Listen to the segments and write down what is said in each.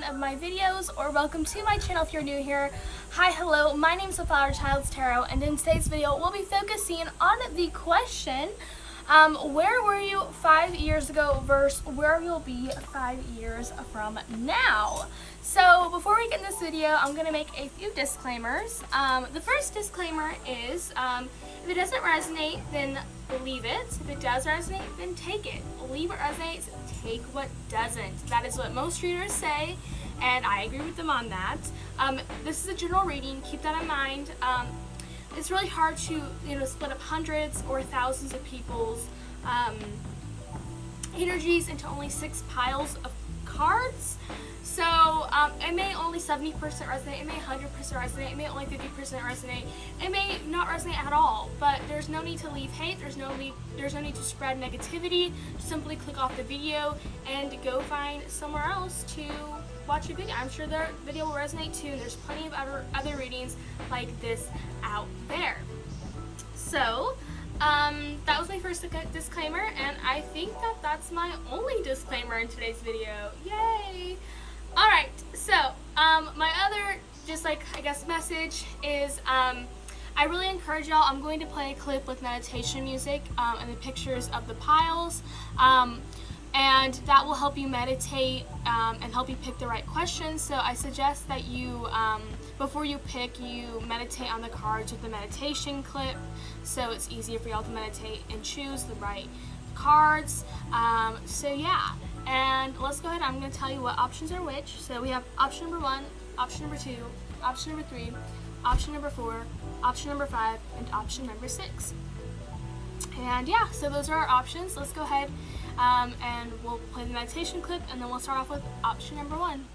one of my videos, or welcome to my channel if you're new here. Hi, hello, my name is The Flower Child's Tarot, and in today's video we'll be focusing on the question, where were you 5 years ago versus where you'll be 5 years from now. So before we get in this video, I'm going to make a few disclaimers. The first disclaimer is, if it doesn't resonate, then leave it. If it does resonate, then take it. Leave what resonates, take what doesn't. That is what most readers say, and I agree with them on that. This is a general reading, keep that in mind. It's really hard to, split up hundreds or thousands of people's energies into only 6 piles of cards. So it may only 70% resonate, it may 100% resonate, it may only 50% resonate, it may not resonate at all. But there's no need to leave hate, there's no need to spread negativity. Simply click off the video and go find somewhere else to watch a video. I'm sure their video will resonate too. There's plenty of other readings like this out there. So that was my first disclaimer, and I think that's my only disclaimer in today's video. Yay! Alright, so my other message is I really encourage y'all. I'm going to play a clip with meditation music and the pictures of the piles, and that will help you meditate and help you pick the right questions. So I suggest that you, before you pick, you meditate on the cards with the meditation clip, so it's easier for y'all to meditate and choose the right cards. So yeah, and let's go ahead. I'm going to tell you what options are which. So we have option number 1, option number 2, option number 3, option number 4, option number 5, and option number 6. And yeah, so those are our options. Let's go ahead and we'll play the meditation clip, and then we'll start off with option number 1.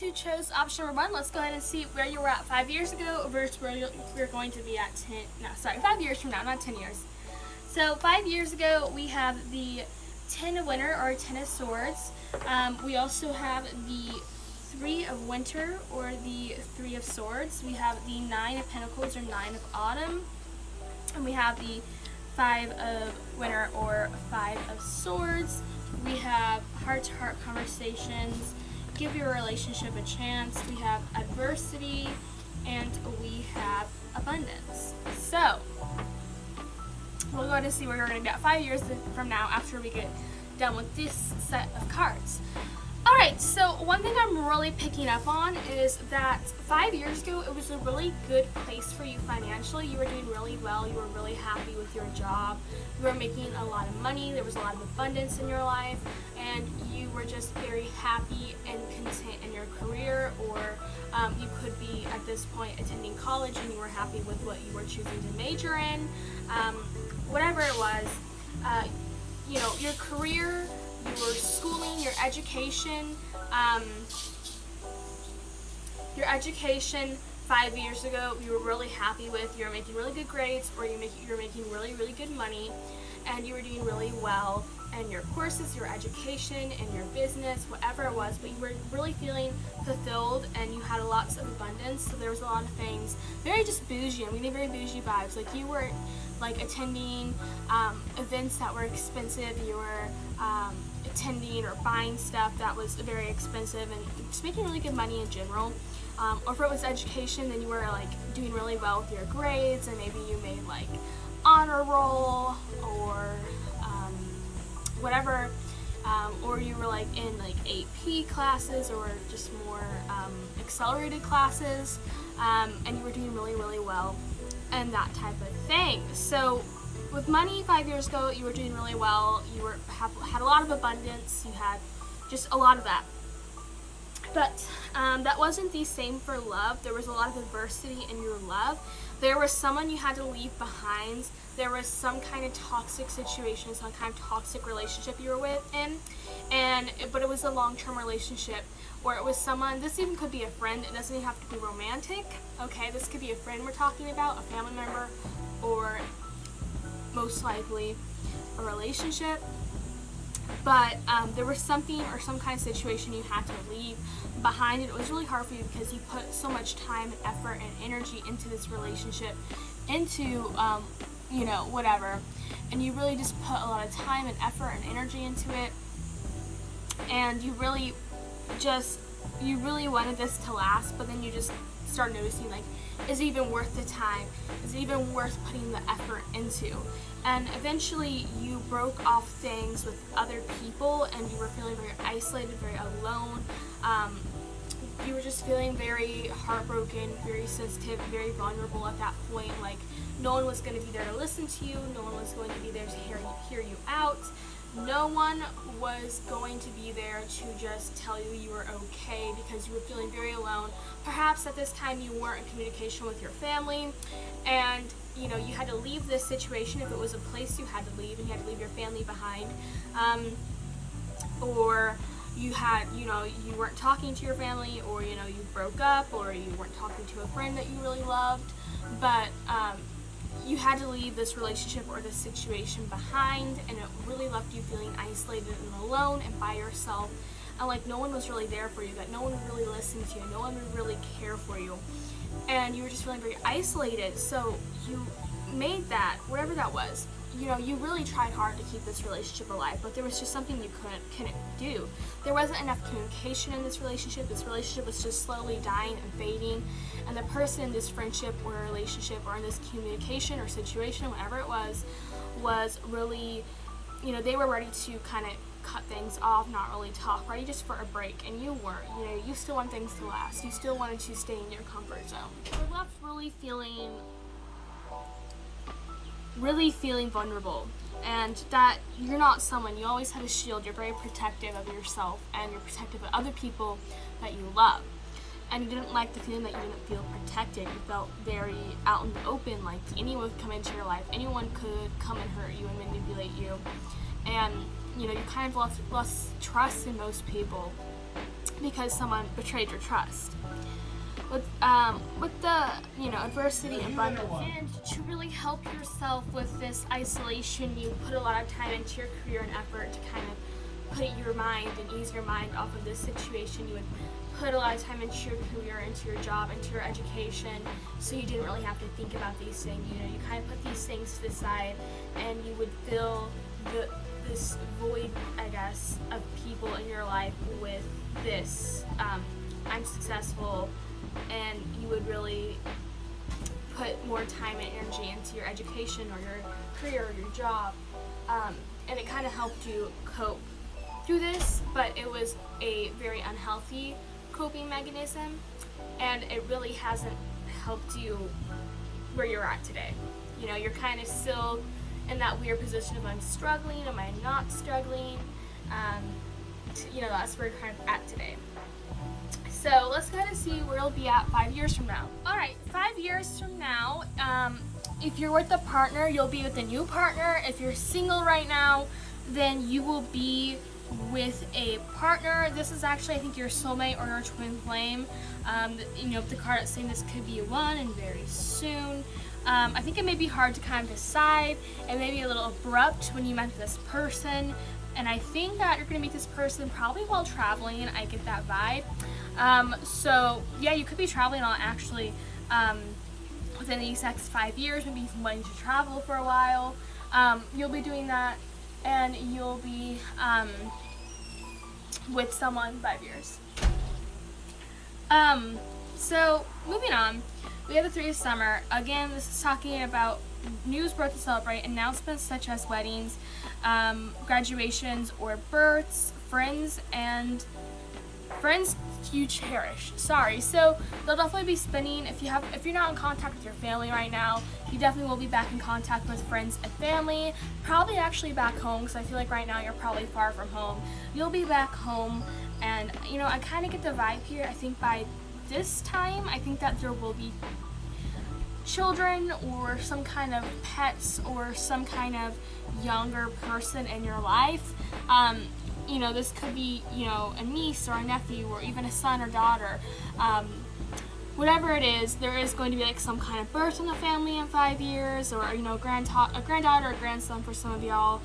Who chose option number 1. Let's go ahead and see where you were at 5 years ago versus where you're going to be at 5 years from now, not 10 years. So 5 years ago we have the 10 of Winter, or 10 of Swords. We also have the 3 of Winter, or the 3 of Swords. We have the 9 of Pentacles, or 9 of Autumn. And we have the 5 of Winter, or 5 of Swords. We have heart-to-heart conversations, give your relationship a chance. We have adversity, and we have abundance. So we'll go ahead and see where we're going to be at 5 years from now after we get done with this set of cards. Alright, so one thing I'm really picking up on is that 5 years ago it was a really good place for you financially. You were doing really well, you were really happy with your job, you were making a lot of money, there was a lot of abundance in your life, and you were just very happy and content in your career, or you could be at this point attending college and you were happy with what you were choosing to major in. Whatever it was, your career, your schooling, your education 5 years ago you were really happy with. You were making really good grades, or you're making really, really good money, and you were doing really well in your courses, your education, and your business, whatever it was, but you were really feeling fulfilled and you had lots of abundance. So there was a lot of things, very just bougie. I'm getting very bougie vibes. Like you were attending events that were expensive, you were attending or buying stuff that was very expensive, and just making really good money in general. Or if it was education, then you were doing really well with your grades, and maybe you made honor roll, or whatever, or you were like in like AP classes or just more accelerated classes, and you were doing really, really well and that type of thing. So with money 5 years ago, you were doing really well. You had a lot of abundance. You had just a lot of that. But that wasn't the same for love. There was a lot of adversity in your love. There was someone you had to leave behind. There was some kind of toxic situation, some kind of toxic relationship you were but it was a long-term relationship, or it was someone. This even could be a friend. It doesn't even have to be romantic. Okay, this could be a friend we're talking about, a family member, or most likely a relationship. But there was something or some kind of situation you had to leave behind, and it was really hard for you because you put so much time and effort and energy into this relationship, into whatever, and you really just put a lot of time and effort and energy into it, and you really wanted this to last, but then you just start noticing, like, is it even worth the time? Is it even worth putting the effort into? And eventually you broke off things with other people, and you were feeling very isolated, very alone. You were just feeling very heartbroken, very sensitive, very vulnerable at that point. Like, no one was going to be there to listen to you. No one was going to be there to hear you out. No one was going to be there to just tell you you were okay, because you were feeling very alone. Perhaps at this time you weren't in communication with your family, and you had to leave this situation. If it was a place you had to leave, and you had to leave your family behind, or you weren't talking to your family, or you broke up, or you weren't talking to a friend that you really loved, but you had to leave this relationship or this situation behind, and it really left you feeling isolated and alone and by yourself, and like no one was really there for you, that no one would really listen to you, no one would really care for you, and you were just feeling very isolated. So you made that, whatever that was, you really tried hard to keep this relationship alive, but there was just something you couldn't do. There wasn't enough communication in this relationship. This relationship was just slowly dying and fading, and the person in this friendship or relationship or in this communication or situation, whatever it was really, they were ready to kind of cut things off, not really talk, ready just for a break, and you weren't. You still want things to last. You still wanted to stay in your comfort zone. You're left really feeling vulnerable, and that you're not someone. You always had a shield. You're very protective of yourself, and you're protective of other people that you love, and you didn't like the feeling that you didn't feel protected. You felt very out in the open, like anyone could come into your life, anyone could come and hurt you and manipulate you, and you kind of lost trust in most people because someone betrayed your trust. With the adversity and abundance, and to really help yourself with this isolation, you put a lot of time into your career and effort to kind of put your mind and ease your mind off of this situation. You would put a lot of time into your career, into your job, into your education, so you didn't really have to think about these things. You kind of put these things to the side, and you would fill this void, I guess, of people in your life with this I'm successful, and you would really put more time and energy into your education or your career or your job, and it kind of helped you cope through this, but it was a very unhealthy coping mechanism, and it really hasn't helped you where you're at today. You're kind of still in that weird position of, I'm struggling, am I not struggling? That's where you're kind of at today. So let's kind of see where you'll be at 5 years from now. Alright, 5 years from now, if you're with a partner, you'll be with a new partner. If you're single right now, then you will be with a partner. This is actually, I think, your soulmate or your twin flame. The card is saying this could be one and very soon. I think it may be hard to kind of decide. It may be a little abrupt when you met this person, and I think that you're going to meet this person probably while traveling. I get that vibe. So yeah, you could be traveling on actually within these next 5 years, maybe even wanting to travel for a while. You'll be doing that, and you'll be with someone 5 years. So moving on, we have the 3 of summer. Again, this is talking about news birth to celebrate, announcements such as weddings, graduations, or births, friends you cherish. So they'll definitely be spending, if you're not in contact with your family right now, you definitely will be back in contact with friends and family, probably actually back home, because I feel like right now you're probably far from home. You'll be back home, and I kind of get the vibe here. I think by this time, I think that there will be children or some kind of pets or some kind of younger person in your life. This could be, a niece or a nephew or even a son or daughter. Whatever it is, there is going to be like some kind of birth in the family in 5 years, or a granddaughter or grandson for some of y'all.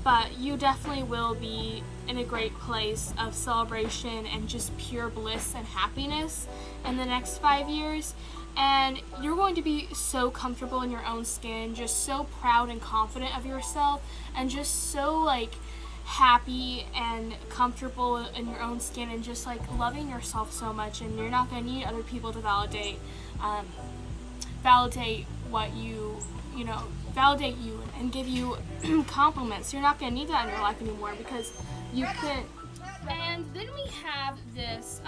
But you definitely will be in a great place of celebration and just pure bliss and happiness in the next 5 years. And you're going to be so comfortable in your own skin, just so proud and confident of yourself, and just so happy and comfortable in your own skin, and just loving yourself so much. And you're not going to need other people to validate what validate you and give you compliments. You're not going to need that in your life anymore, because you can. And then we have this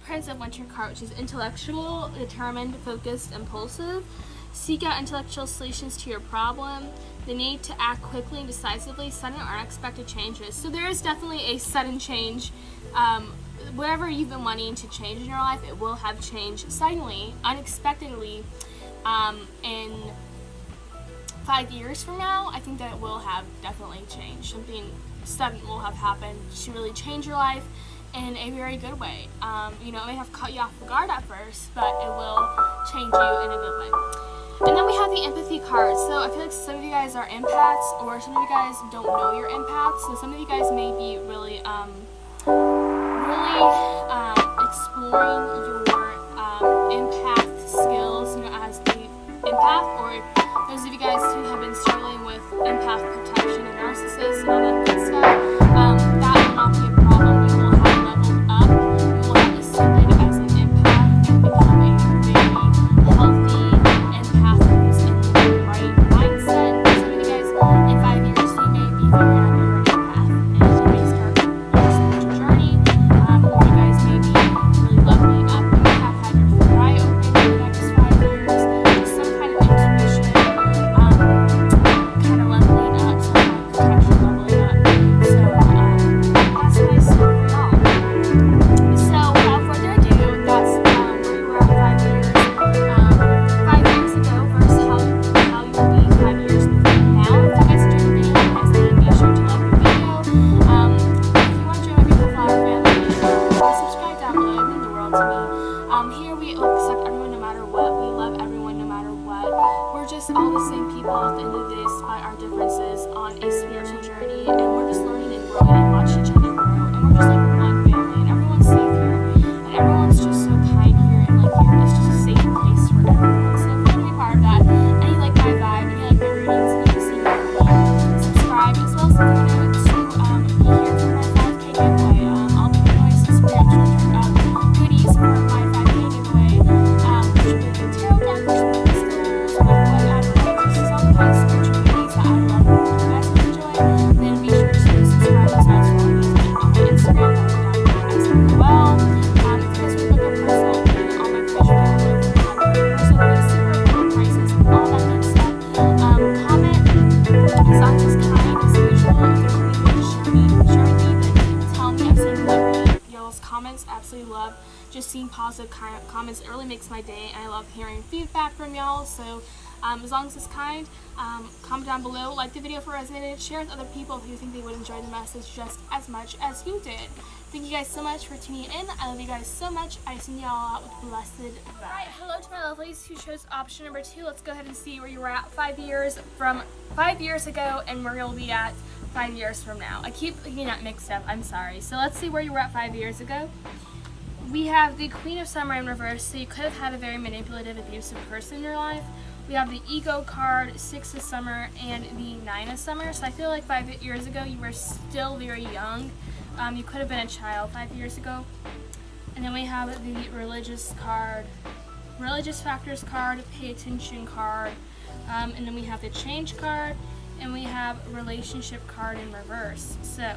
Prince of Winter card, which is intellectual, determined, focused, impulsive. Seek out intellectual solutions to your problem. The need to act quickly and decisively, sudden or unexpected changes. So there is definitely a sudden change. Whatever you've been wanting to change in your life, it will have changed suddenly, unexpectedly, in 5 years from now. I think that it will have definitely changed. Something sudden will have happened to really change your life in a very good way. It may have caught you off guard at first, but it will change you in a good way. And then we have the empathy card. So I feel like some of you guys are empaths, or some of you guys don't know you're empaths. So some of you guys may be really exploring your empath skills, as the empath, or those of you guys who have been struggling with empath protection and narcissists and all that good stuff. That will not be a problem. You will have leveled up. You will have ascended as an empath and become a very healthy empath who's in the right mindset. Some of you guys, in 5 years, you may be figuring out you're an empath, and you may start your spiritual journey, or you guys may be really leveling up. You may have had your third eye open in the next 5 years. Just some kind of intuition, kind of leveling up, some kind of protection leveling up. So that's what I see for y'all. So without further ado, that's where we were at 5 years. 5 years ago versus how you will be 5 years from now. If you guys enjoyed the video, please be sure to like the video. If you want to join my beautiful flower family, please subscribe down below. It means the world to me. Here we accept everyone no matter what. We love everyone no matter what. We're just all the same people at the end of the day, despite our differences on a spiritual journey, and we're just learning and growing and watching each other grow, and we're just like one family, and everyone's safe here, and everyone's just so kind here, and here it's just a safe place for everyone. So if you want to be part of that, and you like my vibe, and you like my readings, and you see my reading, subscribe, as well as if you know to be here for my 5K giveaway. I'll be giving away some spiritual goodies for my 5K giveaway, which will be the tarot deck, which will be crystals, whatever. This is all the kind of spiritual goodies that I love and you guys will enjoy. Then be sure to subscribe as well as follow me on my Instagram, as well. If you guys would look at personal reading on my Twitch channel, personal super cool prices, all that good stuff. Comment as kind as usual. If you're leaving share me, then tell me. Absolutely love y'all's comments. Absolutely love just seeing positive comments. It really makes my day, and I love hearing feedback from y'all. So as long as it's kind, comment down below, like the video if it resonated, share with other people who think they would enjoy the message just as much as you did. Thank you guys so much for tuning in. I love you guys so much. I send y'all out with blessed vibes. Alright, hello to my lovelies who chose option number 2. Let's go ahead and see where you were at 5 years from 5 years ago and where you'll be at 5 years from now. I keep getting that mixed up. I'm sorry. So let's see where you were at 5 years ago. We have the Queen of Summer in reverse, so you could have had a very manipulative, abusive person in your life. We have the Ego card, 6 of Summer, and the 9 of Summer. So I feel like 5 years ago you were still very young. You could have been a child 5 years ago. And then we have the religious card, religious factors card, pay attention card, and then we have the change card, and we have relationship card in reverse. So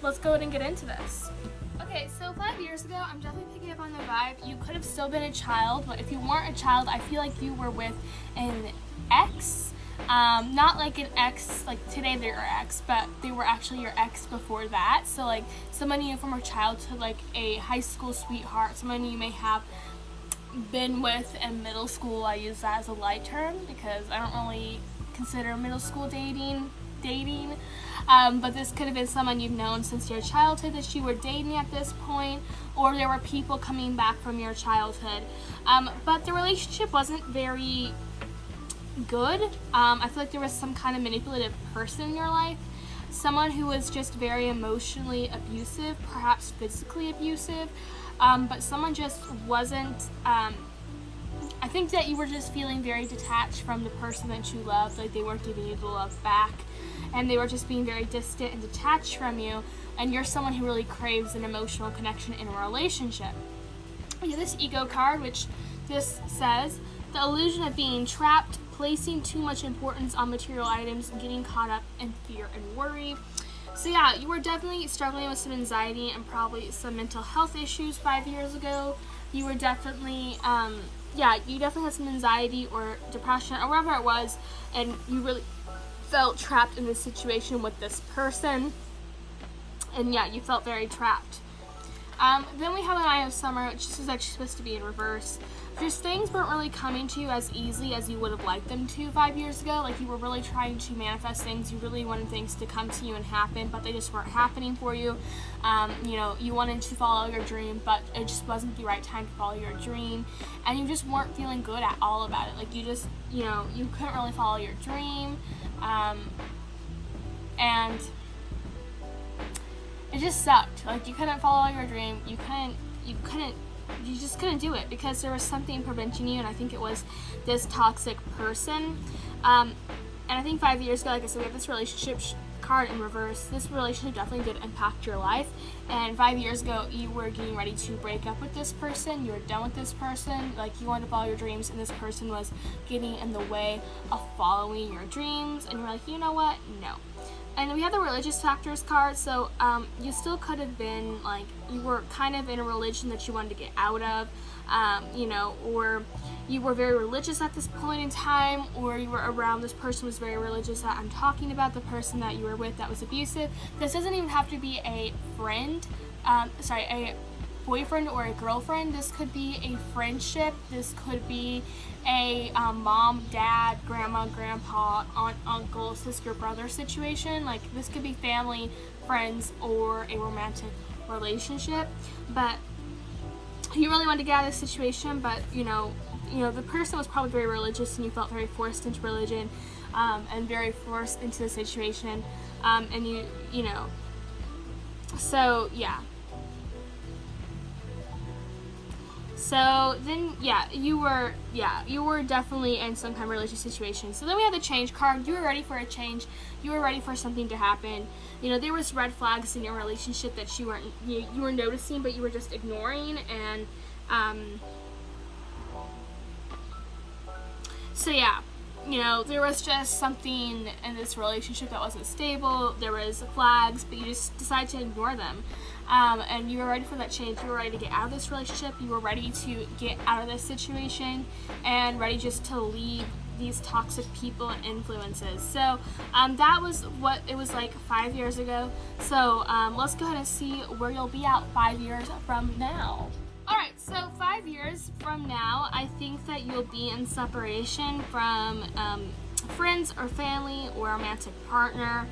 let's go ahead and get into this. Okay, so 5 years ago, I'm definitely picking up on the vibe. You could have still been a child, but if you weren't a child, I feel like you were with an ex. Not like an ex, like today they're your ex, but they were actually your ex before that. So like someone you knew from your childhood, like a high school sweetheart, someone you may have been with in middle school. I use that as a light term because I don't really consider middle school dating. But this could have been someone you've known since your childhood that you were dating at this point, or there were people coming back from your childhood. But the relationship wasn't very good. I feel like there was some kind of manipulative person in your life, someone who was just very emotionally abusive, perhaps physically abusive, but someone just wasn't, I think that you were just feeling very detached from the person that you loved, like they weren't giving you the love back, and they were just being very distant and detached from you, and you're someone who really craves an emotional connection in a relationship. We have this ego card, which this says, the illusion of being trapped, placing too much importance on material items, and getting caught up in fear and worry. So yeah, you were definitely struggling with some anxiety and probably some mental health issues 5 years ago. You were definitely, you definitely had some anxiety or depression or whatever it was, and you really felt trapped in this situation with this person. And yeah, you felt very trapped. Then we have the Nine of Summer, which is actually supposed to be in reverse. Just things weren't really coming to you as easily as you would have liked them to 5 years ago. Like you were really trying to manifest things. You really wanted things to come to you and happen, but they just weren't happening for you. You wanted to follow your dream, but it just wasn't the right time to follow your dream. And you just weren't feeling good at all about it. Like you just, you couldn't really follow your dream. And it just sucked. Like you couldn't follow your dream. You just couldn't do it because there was something preventing you, and I think it was this toxic person. And I think 5 years ago, like I said, we have this relationship card in reverse. This relationship definitely did impact your life, and 5 years ago you were getting ready to break up with this person. You were done with this person, like you wanted to follow your dreams, and this person was getting in the way of following your dreams, and you're like, you know what, no. And we have the religious factors card, so you still could have been, like, you were kind of in a religion that you wanted to get out of, or you were very religious at this point in time, or you were around this person who was very religious. I'm talking about the person that you were with that was abusive. This doesn't even have to be a friend, a boyfriend or a girlfriend. This could be a friendship. This could be a mom, dad, grandma, grandpa, aunt, uncle, sister, brother situation. Like this could be family, friends, or a romantic relationship. But you really wanted to get out of this situation, but the person was probably very religious, and you felt very forced into religion, and very forced into the situation, and so yeah. So then, you were definitely in some kind of religious situation. So then we have the change card. You were ready for a change. You were ready for something to happen. There was red flags in your relationship that you were noticing, but you were just ignoring. And there was just something in this relationship that wasn't stable. There was flags, but you just decided to ignore them. And you were ready for that change. You were ready to get out of this relationship. You were ready to get out of this situation and ready just to leave these toxic people and influences. So that was what it was like 5 years ago. So let's go ahead and see where you'll be at 5 years from now. Alright, so 5 years from now, I think that you'll be in separation from friends or family or a romantic partner.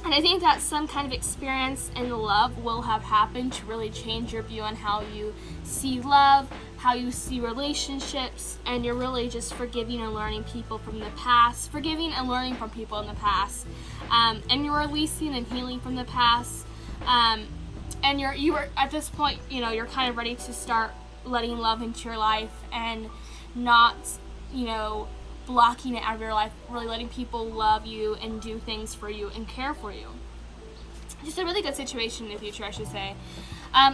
And I think that some kind of experience in love will have happened to really change your view on how you see love, how you see relationships, and you're really just forgiving and learning people from the past, forgiving and learning from people in the past, and you're releasing and healing from the past, and you were at this point, you're kind of ready to start letting love into your life and not, blocking it out of your life, really letting people love you and do things for you and care for you. just a really good situation in the future, I should say.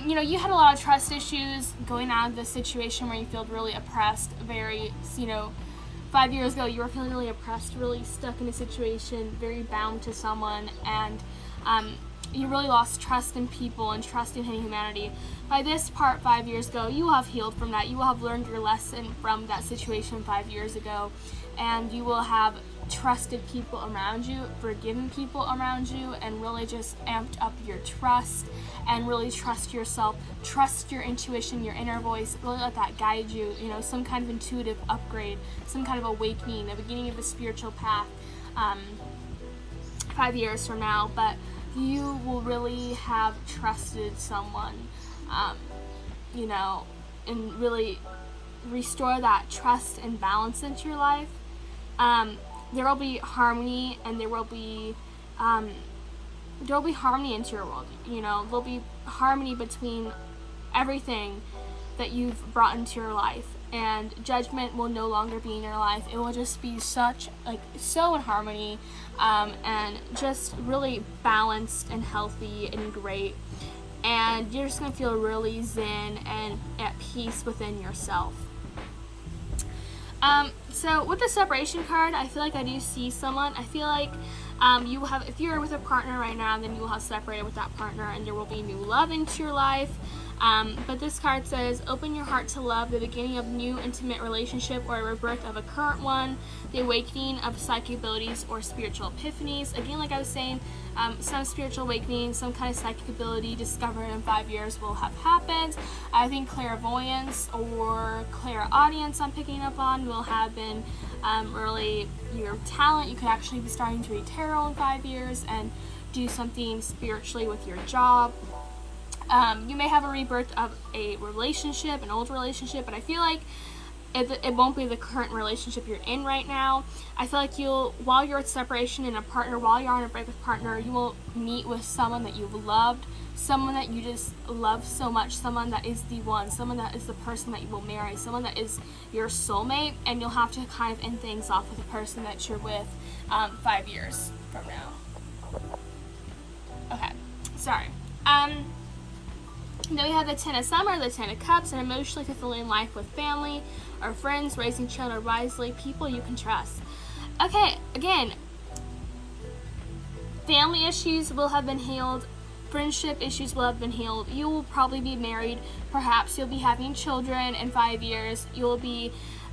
You know, you had a lot of trust issues going out of this situation where you feel really oppressed, you know, 5 years ago you were feeling really oppressed, really stuck in a situation, very bound to someone, and you really lost trust in people and trust in humanity. By this part 5 years ago, you will have healed from that. You will have learned your lesson from that situation 5 years ago, and you will have trusted people around you, forgiven people around you, and really just amped up your trust and really trust yourself, trust your intuition, your inner voice, really let that guide you, you know, some kind of intuitive upgrade, some kind of awakening, the beginning of a spiritual path 5 years from now. But you will really have trusted someone, you know, and really restore that trust and balance into your life. There will be harmony, and there will be harmony into your world. You know, there'll be harmony between everything that you've brought into your life, and judgment will no longer be in your life. It will just be so in harmony, and just really balanced and healthy and great. And you're just gonna feel really zen and at peace within yourself. So with the separation card, I feel like I do see someone. I feel like you will have, if you're with a partner right now, then you will have separated with that partner, and there will be new love into your life. But this card says, open your heart to love, the beginning of new intimate relationship or a rebirth of a current one, the awakening of psychic abilities or spiritual epiphanies. Again, like I was saying, some spiritual awakening, some kind of psychic ability discovered in 5 years will have happened. I think clairvoyance or clairaudience I'm picking up on will have been really your talent. You could actually be starting to read tarot in 5 years and do something spiritually with your job. You may have a rebirth of a relationship, an old relationship, but I feel like it won't be the current relationship you're in right now. I feel like while you're at separation in a partner, while you're on a break with partner, you will meet with someone that you've loved, someone that you just love so much, someone that is the one, someone that is the person that you will marry, someone that is your soulmate, and you'll have to kind of end things off with the person that you're with 5 years from now. Okay, sorry. Then we have the Ten of Summer, the Ten of Cups, an emotionally fulfilling life with family or friends, raising children wisely, people you can trust. Okay, again, family issues will have been healed, friendship issues will have been healed. You will probably be married, perhaps you'll be having children in 5 years, you'll be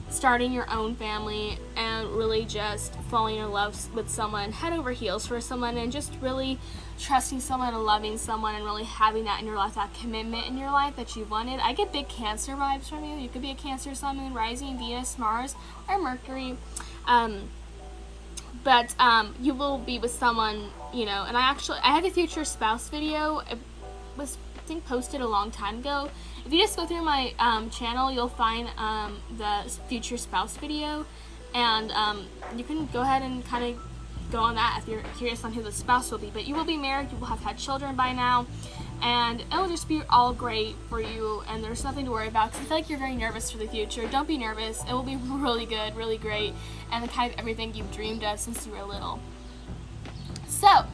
starting your own family and really just falling in love with someone, head over heels for someone, and just really trusting someone and loving someone and really having that in your life, that commitment in your life that you wanted. I get big Cancer vibes from you. You could be a Cancer, Sun, Moon, Rising, Venus, Mars, or Mercury. But you will be with someone, you know, and I have a future spouse video. It was, I think, posted a long time ago. If you just go through my channel, you'll find the future spouse video, and you can go ahead and kind of go on that if you're curious on who the spouse will be. But you will be married, you will have had children by now, and it will just be all great for you, and there's nothing to worry about. Because I feel like you're very nervous for the future. Don't be nervous. It will be really good, really great, and the kind of everything you've dreamed of since you were little. So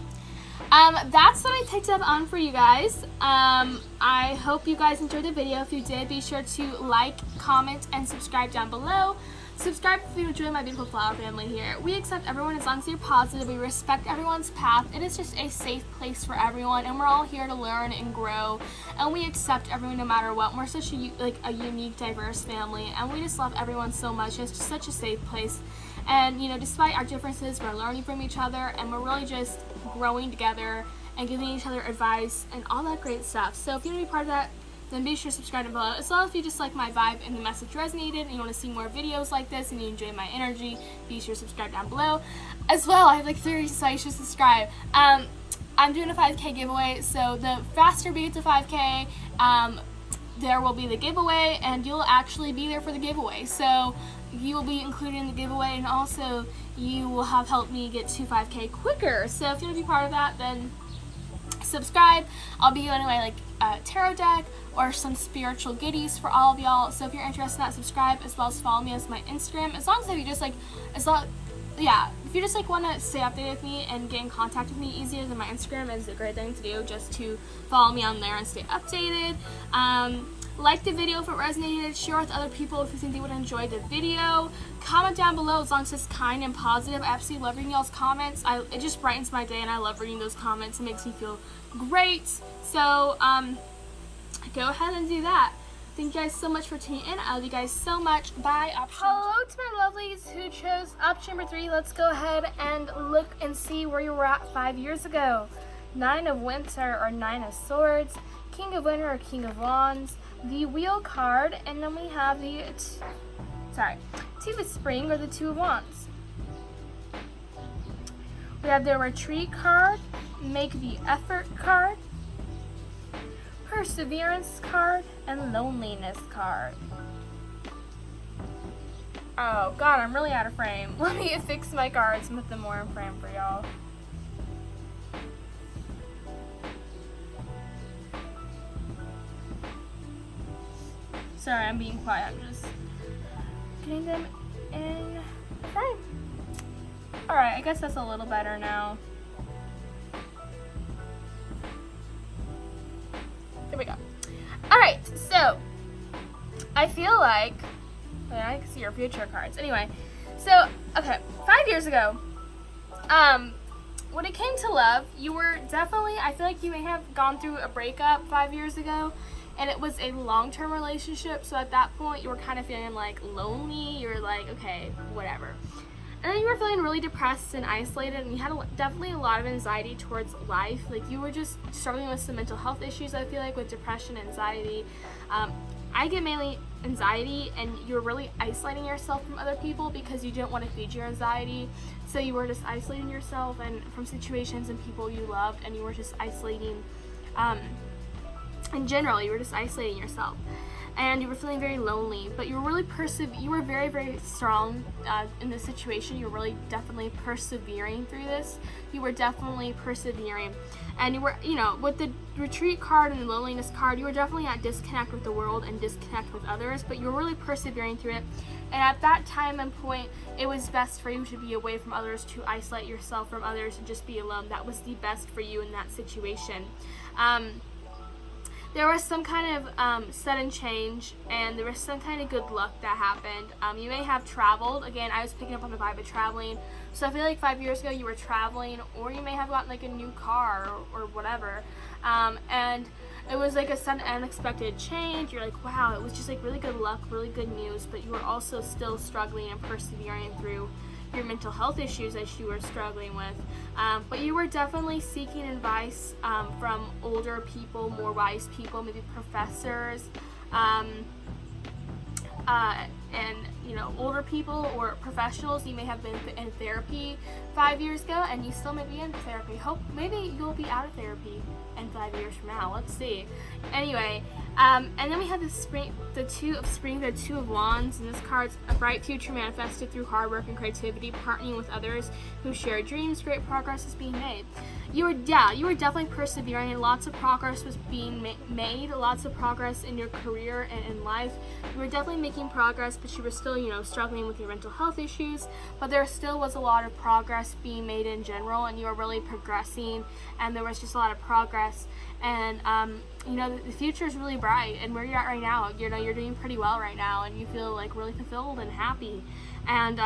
that's what I picked up on for you guys. I hope you guys enjoyed the video. If you did, be sure to like, comment, and subscribe down below. Subscribe if you enjoy my beautiful flower family here. We accept everyone as long as you're positive. We respect everyone's path. It is just a safe place for everyone, and we're all here to learn and grow, and we accept everyone no matter what. We're such a unique, diverse family, and we just love everyone so much. It's just such a safe place. And, you know, despite our differences, we're learning from each other, and we're really just growing together and giving each other advice and all that great stuff. So if you want to be part of that, then be sure to subscribe down below. As well, if you just like my vibe and the message resonated and you want to see more videos like this and you enjoy my energy, be sure to subscribe down below. As well, I have like 30, so you should subscribe. I'm doing a 5K giveaway, so the faster we get to 5K, there will be the giveaway, and you'll actually be there for the giveaway. So you will be included in the giveaway, and also you will have helped me get to 5K quicker. So if you want to be part of that, then subscribe. I'll be giving away like a tarot deck or some spiritual goodies for all of y'all. So if you're interested in that, subscribe, as well as follow me as my Instagram. As long as you just like, yeah, if you just like want to stay updated with me and get in contact with me easier, than my Instagram is a great thing to do, just to follow me on there and stay updated. Like the video if it resonated, share with other people if you think they would enjoy the video. Comment down below as long as it's kind and positive. I absolutely love reading y'all's comments. It just brightens my day, and I love reading those comments. It makes me feel great. So go ahead and do that. Thank you guys so much for tuning in. I love you guys so much. Bye. Hello to my lovelies who chose option number 3. Let's go ahead and look and see where you were at 5 years ago. 9 of Winter or 9 of Swords, King of Winter or King of Wands, the Wheel card, and then we have the 2 of Spring or the 2 of Wands. We have the Retreat card, Make the Effort card, Perseverance card, and Loneliness card. Oh god, I'm really out of frame. Let me fix my cards and put them more in frame for y'all. Sorry, I'm being quiet. I'm just getting them in frame. Alright, I guess that's a little better now. There we go. Alright, so I feel like I can see your future cards. Anyway, so okay, 5 years ago, when it came to love, you were definitely, I feel like you may have gone through a breakup 5 years ago, and it was a long-term relationship. So at that point, you were kind of feeling like lonely. You were like, okay, whatever. And then you were feeling really depressed and isolated, and you had definitely a lot of anxiety towards life. Like, you were just struggling with some mental health issues, I feel like, with depression, anxiety. I get mainly anxiety, and you were really isolating yourself from other people because you didn't want to feed your anxiety. So you were just isolating yourself and from situations and people you loved, and you were just isolating, in general, you were just isolating yourself. And you were feeling very lonely, but you were really you were very, very strong in this situation. You were really definitely persevering through this. You were definitely persevering. And you were, you know, with the Retreat card and the Loneliness card, you were definitely at disconnect with the world and disconnect with others, but you were really persevering through it. And at that time and point, it was best for you to be away from others, to isolate yourself from others and just be alone. That was the best for you in that situation. There was some kind of sudden change, and there was some kind of good luck that happened. You may have traveled. Again, I was picking up on the vibe of traveling. So I feel like 5 years ago you were traveling, or you may have gotten like a new car or whatever. And it was like a sudden unexpected change. You're like, wow, it was just like really good luck, really good news, but you were also still struggling and persevering through your mental health issues that you were struggling with. But you were definitely seeking advice from older people, more wise people, maybe professors, and you know, older people or professionals. You may have been in therapy 5 years ago, and you still may be in therapy. Hope maybe you'll be out of therapy in 5 years from now. Let's see. Anyway, and then we have the 2 of Spring, the 2 of Wands, and this card's a bright future manifested through hard work and creativity, partnering with others who share dreams. Great progress is being made. You were definitely persevering, and lots of progress was being made. Lots of progress in your career and in life. You were definitely making progress, but you were still, you know, struggling with your mental health issues. But there still was a lot of progress being made in general, and you were really progressing, and there was just a lot of progress. And you know, the future is really bright, and where you're at right now, you know, you're doing pretty well right now, and you feel like really fulfilled and happy. And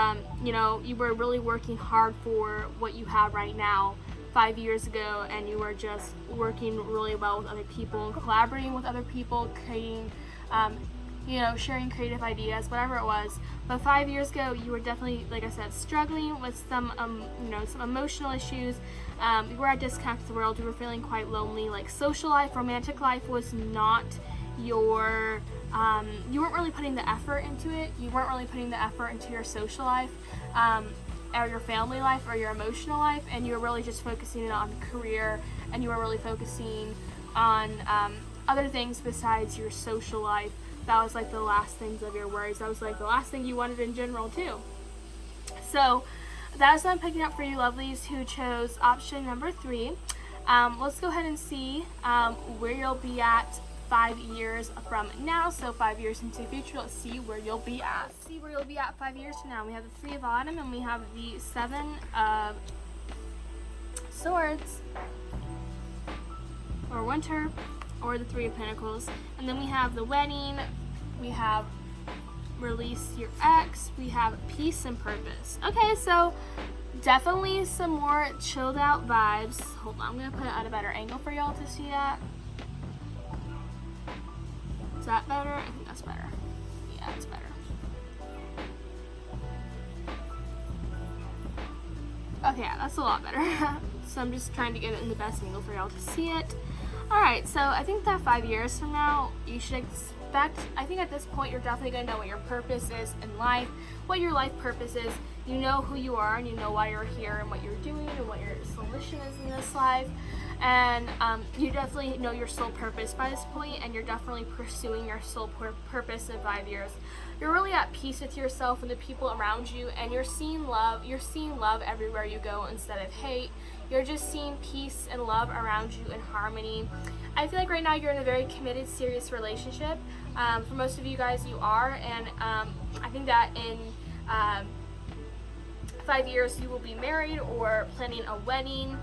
you know, you were really working hard for what you have right now 5 years ago, and you were just working really well with other people and collaborating with other people, creating, you know, sharing creative ideas, whatever it was. But 5 years ago, you were definitely, like I said, struggling with some, you know, some emotional issues. You were at disconnect with the world. You were feeling quite lonely. Like, social life, romantic life was not your, you weren't really putting the effort into it. You weren't really putting the effort into your social life, or your family life, or your emotional life, and you were really just focusing on career, and you were really focusing on other things besides your social life. That was like the last things of your worries. That was like the last thing you wanted in general too. So that is what I'm picking up for you lovelies who chose option number 3. Let's go ahead and see where you'll be at 5 years from now. So 5 years into the future, let's see where you'll be at. Let's see where you'll be at 5 years from now. We have the Three of Autumn and we have the Seven of Swords, or Winter, or the Three of Pentacles. And then we have the Wedding, we have Release Your Ex, we have Peace and Purpose. Okay, so definitely some more chilled out vibes. Hold on, I'm gonna put it at a better angle for y'all to see that. Is that better? I think that's better. Yeah, it's better. Okay, yeah, that's a lot better. So I'm just trying to get it in the best angle for y'all to see it. Alright, so I think that 5 years from now, you should expect, I think at this point you're definitely going to know what your purpose is in life, what your life purpose is. You know who you are and you know why you're here and what you're doing and what your solution is in this life. And you definitely know your soul purpose by this point, and you're definitely pursuing your soul purpose in 5 years. You're really at peace with yourself and the people around you, and you're seeing love. You're seeing love everywhere you go instead of hate. You're just seeing peace and love around you and harmony. I feel like right now you're in a very committed, serious relationship. For most of you guys, you are, and I think that in 5 years you will be married or planning a wedding,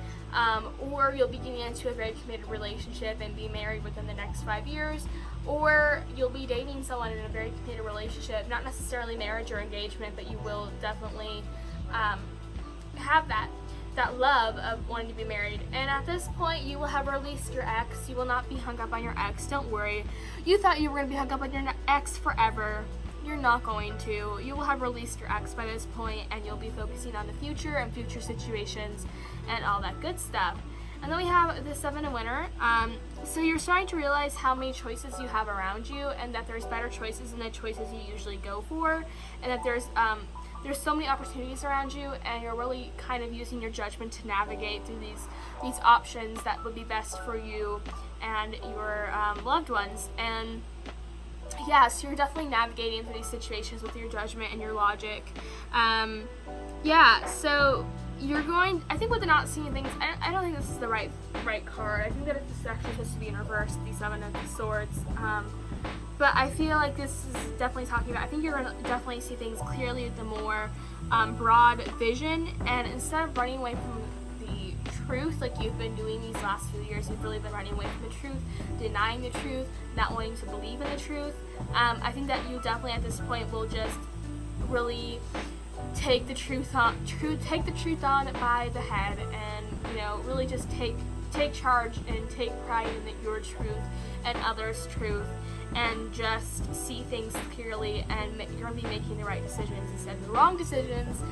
or you'll be getting into a very committed relationship and be married within the next 5 years, or you'll be dating someone in a very committed relationship, not necessarily marriage or engagement, but you will definitely have that love of wanting to be married. And at this point you will have released your ex. You will not be hung up on your ex. Don't worry. You thought you were going to be hung up on your ex forever. You're not going to. You will have released your ex by this point, and you'll be focusing on the future and future situations and all that good stuff. And then we have the Seven of Winter. So you're starting to realize how many choices you have around you, and that there's better choices than the choices you usually go for, and that there's so many opportunities around you, and you're really kind of using your judgment to navigate through these options that would be best for you and your loved ones. And yeah, so you're definitely navigating through these situations with your judgment and your logic. Yeah, so you're going, I think with the not seeing things, I don't think this is the right card. I think that this is actually supposed to be in reverse, the Seven of Swords. But I feel like this is definitely talking about, I think you're going to definitely see things clearly with the more broad vision, and instead of running away from the truth like you've been doing these last few years, you've really been running away from the truth, denying the truth, not wanting to believe in the truth. I think that you definitely at this point will just really take the truth on by the head, and really just take charge and take pride in your truth and others' truth, and just see things clearly, and you're going to be making the right decisions instead of the wrong decisions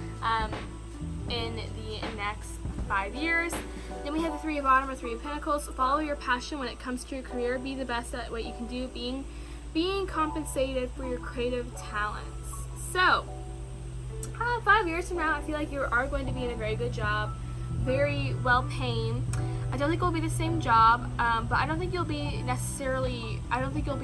in the next 5 years. Then we have the Three of Autumn or Three of Pentacles. Follow your passion when it comes to your career. Be the best at what you can do, being compensated for your creative talents. So 5 years from now, I feel like you are going to be in a very good job, very well paying. I don't think it will be the same job, but I don't think you'll be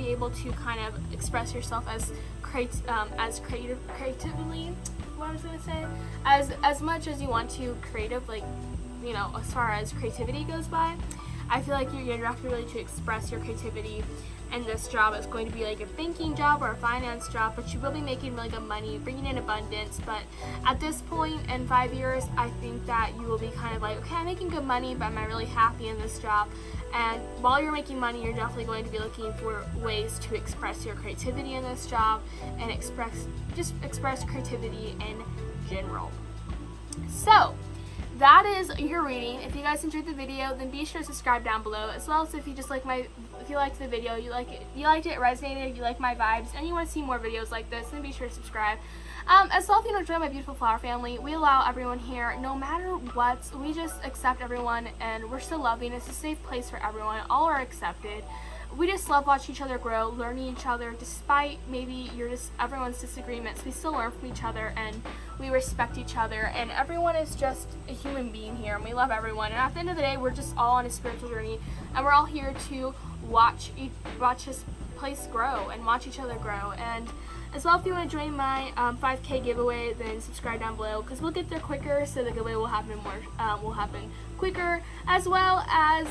able to kind of express yourself as creatively, what I was going to say, as much as you want to creative, like, as far as creativity goes by. I feel like you're going to have to really to express your creativity, and this job is going to be like a banking job or a finance job, but you will be making really good money, bringing in abundance. But at this point in 5 years, I think that you will be kind of like, okay, I'm making good money, but am I really happy in this job? And while you're making money, you're definitely going to be looking for ways to express your creativity in this job, and express creativity in general. So that is your reading. If you guys enjoyed the video, then be sure to subscribe down below, as well as if you liked the video, you liked it, resonated, you like my vibes, and you want to see more videos like this, then be sure to subscribe. As well, if you enjoy my beautiful flower family, we allow everyone here, no matter what. We just accept everyone, and we're so loving. It's a safe place for everyone. All are accepted. We just love watching each other grow, learning each other, despite maybe everyone's disagreements. We still learn from each other, and we respect each other, and everyone is just a human being here, and we love everyone. And at the end of the day, we're just all on a spiritual journey, and we're all here to watch this place grow and watch each other grow. And as well, if you want to join my 5K giveaway, then subscribe down below, because we'll get there quicker, so the giveaway will happen quicker, as well as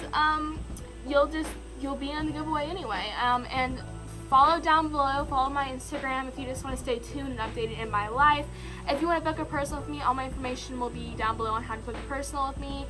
you'll just you'll be in the giveaway anyway. And follow down below, follow my Instagram if you just want to stay tuned and updated in my life. If you want to book a personal with me, all my information will be down below on how to book a personal with me.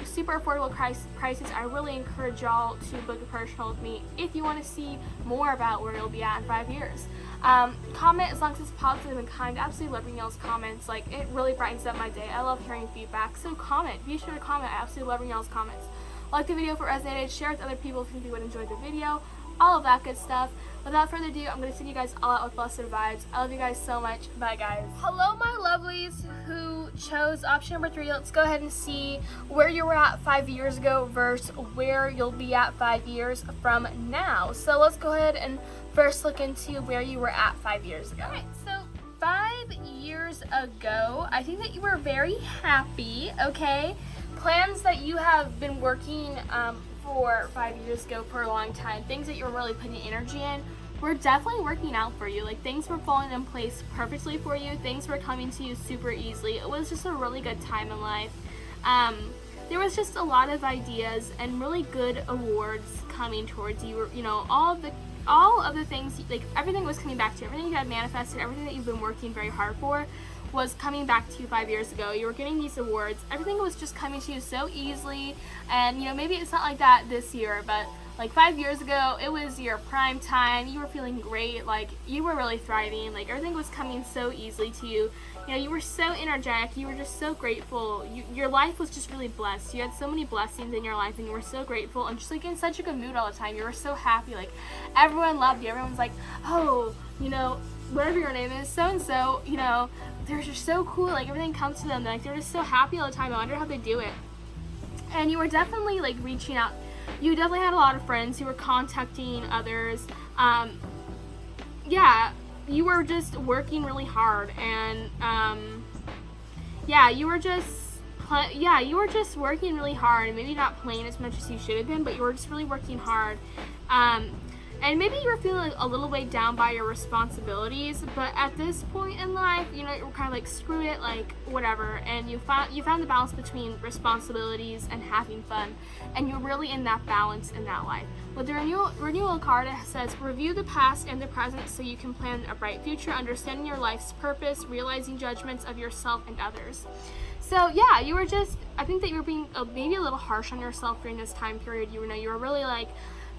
Super affordable prices. I really encourage y'all to book a personal with me if you want to see more about where you'll be at in 5 years. Comment as long as it's positive and kind. Absolutely love reading y'all's comments. Like, it really brightens up my day. I love hearing feedback. So comment. Be sure to comment. I absolutely love reading y'all's comments. Like the video if it resonated. Share it with other people if you think they would enjoy the video. All of that good stuff. Without further ado, I'm going to send you guys all out with blessed vibes. I love you guys so much. Bye, guys. Hello, my lovelies who chose option number 3. Let's go ahead and see where you were at 5 years ago versus where you'll be at 5 years from now. So let's go ahead and first look into where you were at 5 years ago. Alright, so 5 years ago, I think that you were very happy, okay? Plans that you have been working for 5 years ago for a long time, things that you were really putting energy in, were definitely working out for you. Like, things were falling in place perfectly for you. Things were coming to you super easily. It was just a really good time in life. There was just a lot of ideas and really good awards coming towards you. You know, all of the things, like, everything was coming back to you. Everything you had manifested, everything that you've been working very hard for was coming back to you 5 years ago. You were getting these awards. Everything was just coming to you so easily. And, you know, maybe it's not like that this year, but like 5 years ago, it was your prime time. You were feeling great. Like, you were really thriving. Like, everything was coming so easily to you. You know, you were so energetic. You were just so grateful. Your life was just really blessed. You had so many blessings in your life, and you were so grateful and just like in such a good mood all the time. You were so happy. Like, everyone loved you. Everyone's like, oh, you know, whatever your name is, so-and-so, you know, they're just so cool. Like, everything comes to them. Like, they're just so happy all the time. I wonder how they do it. And you were definitely, like, reaching out. You definitely had a lot of friends who were contacting others. Yeah, you were just working really hard. And, yeah, you were just working really hard. Maybe not playing as much as you should have been, but you were just really working hard. And maybe you were feeling a little weighed down by your responsibilities, but at this point in life, you know, you were kind of like, screw it, like, whatever. And you found the balance between responsibilities and having fun, and you're really in that balance in that life. With the renewal card, it says, review the past and the present so you can plan a bright future, understanding your life's purpose, realizing judgments of yourself and others. So yeah, you were just, I think that you were being maybe a little harsh on yourself during this time period. You were really like,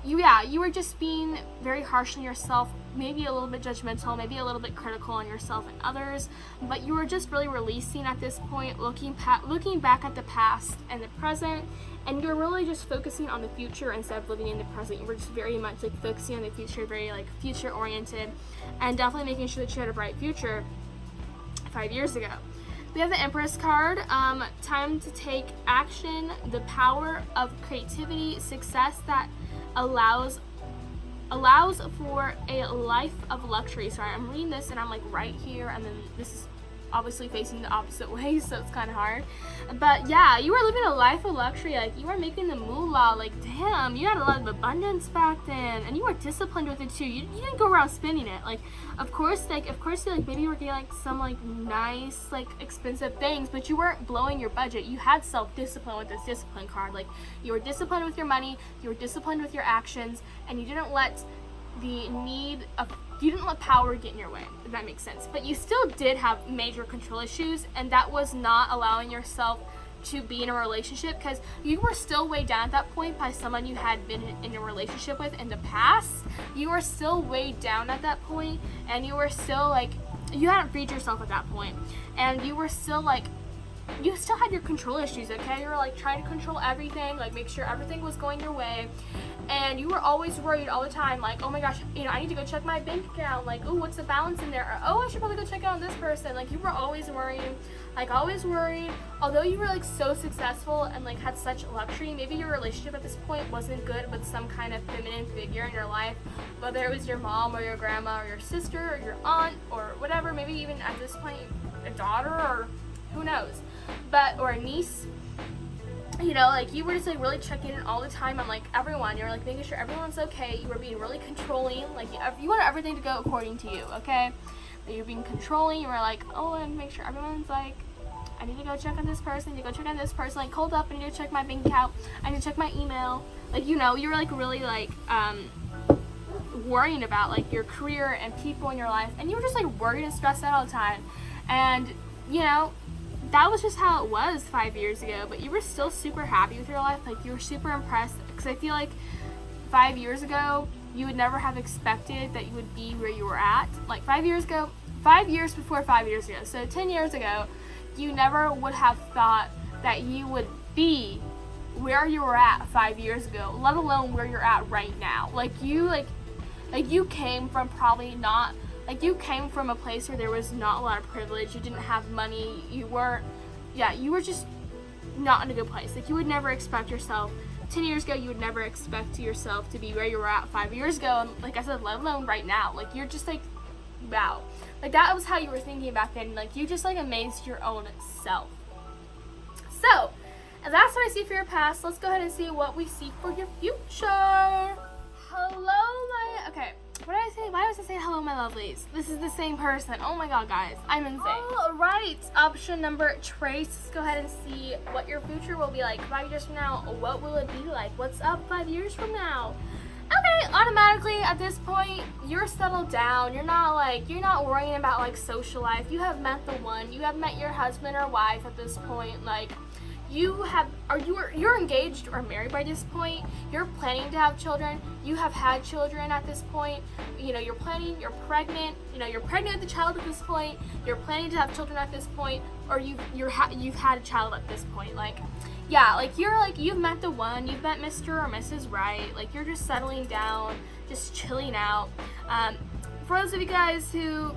you were just being very harsh on yourself, maybe a little bit judgmental, maybe a little bit critical on yourself and others, but you were just really releasing at this point, looking back at the past and the present, and you were really just focusing on the future instead of living in the present. You were just very much like focusing on the future, very like future oriented, and definitely making sure that you had a bright future 5 years ago. We have the Empress card. Time to take action, the power of creativity, success that allows for a life of luxury. Sorry, I'm reading this and I'm like right here, and then this is obviously facing the opposite way, so it's kind of hard. But yeah, you were living a life of luxury. Like, you were making the moolah. Like, damn, you had a lot of abundance back then, and you were disciplined with it too. You didn't go around spending it. Like, of course, maybe you were getting like some like nice, like expensive things, but you weren't blowing your budget. You had self-discipline with this discipline card. Like, you were disciplined with your money, you were disciplined with your actions, and you didn't let power get in your way, if that makes sense. But you still did have major control issues, and that was not allowing yourself to be in a relationship, because you were still weighed down at that point by someone you had been in a relationship with in the past. You were still weighed down at that point, and you were still like, you hadn't freed yourself at that point, and you were still like, you still had your control issues, okay? You were like trying to control everything, like make sure everything was going your way, and you were always worried all the time, like, oh my gosh, you know, I need to go check my bank account, like, oh, what's the balance in there, or oh, I should probably go check out on this person. Like, you were always worrying, like always worried. Although you were like so successful and like had such luxury, maybe your relationship at this point wasn't good with some kind of feminine figure in your life, whether it was your mom or your grandma or your sister or your aunt or whatever, maybe even at this point a daughter or who knows, but or a niece. You know, like, you were just like really checking in all the time on like everyone. You were like making sure everyone's okay. You were being really controlling, like you wanted everything to go according to you, okay? But you're being controlling. You were like, oh, and make sure everyone's like I need to go check on this person, I need to go check on this person, like cold up, I need to check my bank account, I need to check my email. Like, you know, you're like really like worrying about like your career and people in your life, and you were just like worried and stressed out all the time. And you know, that was just how it was 5 years ago, but you were still super happy with your life. Like, you were super impressed, because I feel like 5 years ago you would never have expected that you would be where you were at. Like 5 years ago, 5 years before 5 years ago, so 10 years ago, you never would have thought that you would be where you were at 5 years ago, let alone where you're at right now. Like you came from probably not, like you came from a place where there was not a lot of privilege, you didn't have money, you were just not in a good place. Like, you would never expect yourself, 10 years ago, you would never expect yourself to be where you were at 5 years ago, and like I said, let alone right now. Like, you're just like, wow. Like, that was how you were thinking back then. Like, you just like amazed your own self. So, and that's what I see for your past. Let's go ahead and see what we see for your future. Okay, what did I say? Why was I saying hello, my lovelies? This is the same person. Oh my god, guys, I'm insane. All right, option number trace. Let's go ahead and see what your future will be like 5 years from now. What will it be like? What's up 5 years from now? Okay, automatically at this point, you're settled down. You're not worrying about like social life. You have met the one. You have met your husband or wife at this point. Like, you're engaged or married by this point. You're planning to have children. You have had children at this point. You know, you're pregnant. You know, you're pregnant with a child at this point. You're planning to have children at this point, or you've had a child at this point. Like, yeah, like you've met the one. You've met Mr. or Mrs. Right. Like, you're just settling down, just chilling out. For those of you guys who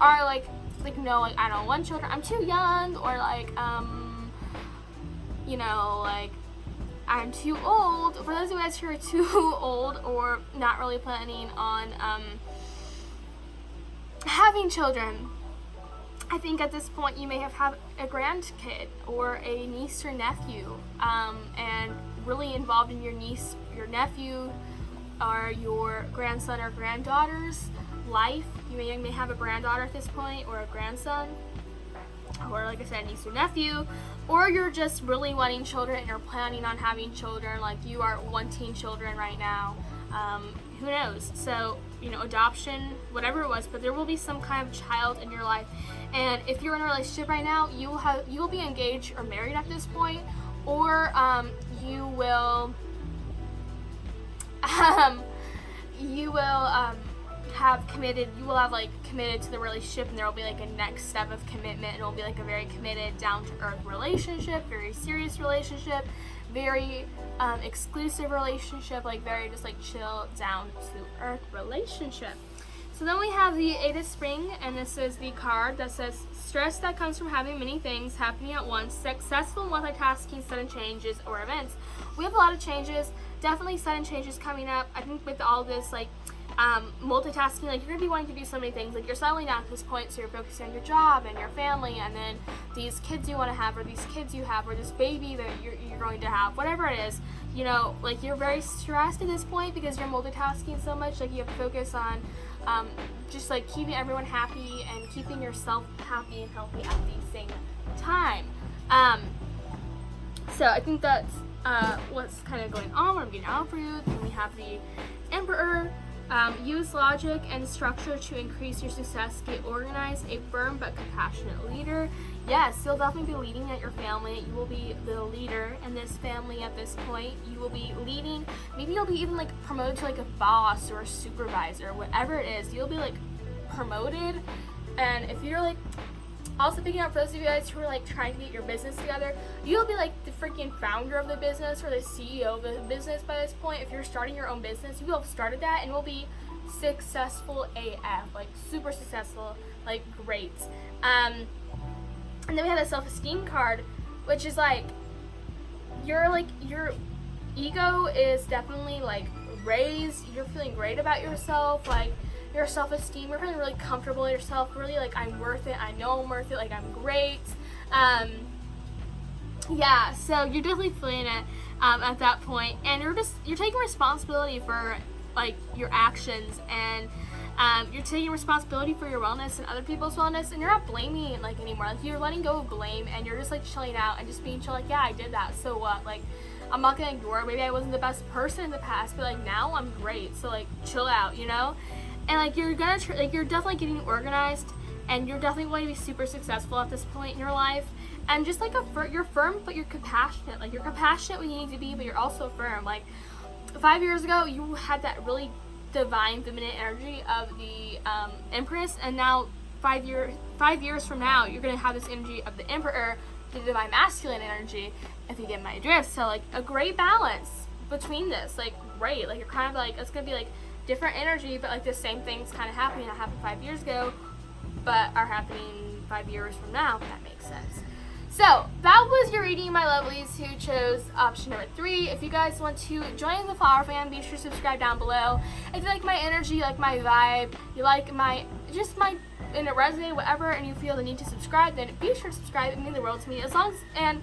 are like no, like, I don't want children, I'm too young, or like you know, like, I'm too old. For those of you guys who are too old or not really planning on having children, I think at this point you may have had a grandkid or a niece or nephew, and really involved in your niece, your nephew, or your grandson or granddaughter's life. You may have a granddaughter at this point, or a grandson, or like I said, niece or nephew, or you're just really wanting children and you're planning on having children, like you are wanting children right now. Who knows? So, you know, adoption, whatever it was, but there will be some kind of child in your life. And if you're in a relationship right now, you will be engaged or married at this point, or you will have like committed to the relationship, and there will be like a next step of commitment, and it will be like a very committed, down-to-earth relationship, very serious relationship, very exclusive relationship, like very just like chill, down-to-earth relationship. So then we have the Eight of Spring, and this is the card that says stress that comes from having many things happening at once, successful multitasking, sudden changes, or events. We have a lot of changes, definitely sudden changes coming up. I think with all this like multitasking, like you're gonna be wanting to do so many things. Like, you're settling down at this point, so you're focusing on your job and your family, and then these kids you want to have, or these kids you have, or this baby that you're going to have, whatever it is. You know, like, you're very stressed at this point because you're multitasking so much. Like, you have to focus on just like keeping everyone happy and keeping yourself happy and healthy at the same time. So I think that's what's kind of going on, what I'm getting out for you. Then we have the Emperor. Use logic and structure to increase your success. Get organized, a firm but compassionate leader. Yes, you'll definitely be leading at your family. You will be the leader in this family at this point. You will be leading. Maybe you'll be even like promoted to like a boss or a supervisor, whatever it is. You'll be like promoted. And if you're like, also picking up for those of you guys who are like trying to get your business together, you'll be like the freaking founder of the business or the CEO of the business by this point. If you're starting your own business, you will have started that and will be successful AF, like super successful, like great. And then we have the self-esteem card, which is like your ego is definitely like raised. You're feeling great about yourself, like your self-esteem, you're feeling really comfortable in yourself, really like, I'm worth it, I know I'm worth it, like I'm great. Yeah, so you're definitely feeling it at that point, and you're taking responsibility for like your actions, and You're taking responsibility for your wellness and other people's wellness, and you're not blaming like anymore. Like you're letting go of blame, and you're just like chilling out and just being chill. Like, yeah, I did that. So what? Like, I'm not gonna ignore it. Maybe I wasn't the best person in the past, but like now I'm great. So like, chill out, you know. And like you're gonna you're definitely getting organized, and you're definitely going to be super successful at this point in your life. And just like you're firm, but you're compassionate. Like you're compassionate when you need to be, but you're also firm. Like 5 years ago, you had that really divine feminine energy of the Empress, and now 5 years from now, you're gonna have this energy of the Emperor, the divine masculine energy. If you get my drift, so like a great balance between this, like great. Like you're kind of like it's gonna be like different energy, but like the same things kind of happening that happened 5 years ago, but are happening 5 years from now. If that makes sense. So that was your reading, my lovelies who chose option number 3. If you guys want to join the Flower Fam, be sure to subscribe down below. If you like my energy, you like my vibe, you like and it resonated, whatever, and you feel the need to subscribe, then be sure to subscribe. It means the world to me. And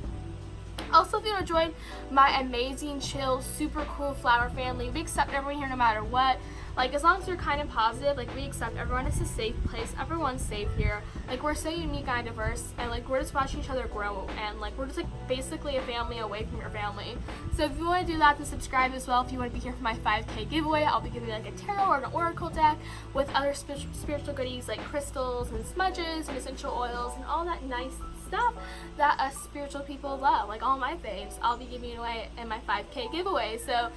also, if you want to join my amazing, chill, super cool flower family, we accept everyone here no matter what. Like, as long as you're kind and positive, like, we accept everyone. It's a safe place. Everyone's safe here. Like, we're so unique and diverse, and, like, we're just watching each other grow, and, like, we're just, like, basically a family away from your family. So if you want to do that, then subscribe as well. If you want to be here for my 5K giveaway, I'll be giving, like, a tarot or an oracle deck with other spiritual goodies, like crystals and smudges and essential oils and all that nice stuff that us spiritual people love, like all my faves. I'll be giving away in my 5K giveaway. So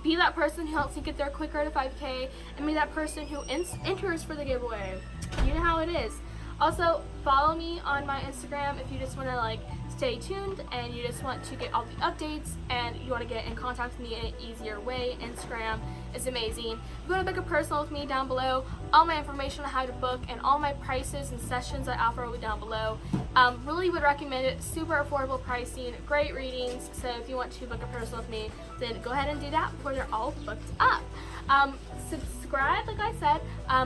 be that person who helps you get there quicker to 5K, and be that person who enters for the giveaway. You know how it is. Also, follow me on my Instagram if you just want to like stay tuned and you just want to get all the updates and you want to get in contact with me in an easier way. Instagram is amazing. If you want to book a personal with me, down below, all my information on how to book and all my prices and sessions I offer will be down below. Really would recommend it. Super affordable pricing, great readings. So if you want to book a personal with me, then go ahead and do that before they're all booked up. Subscribe, like I said,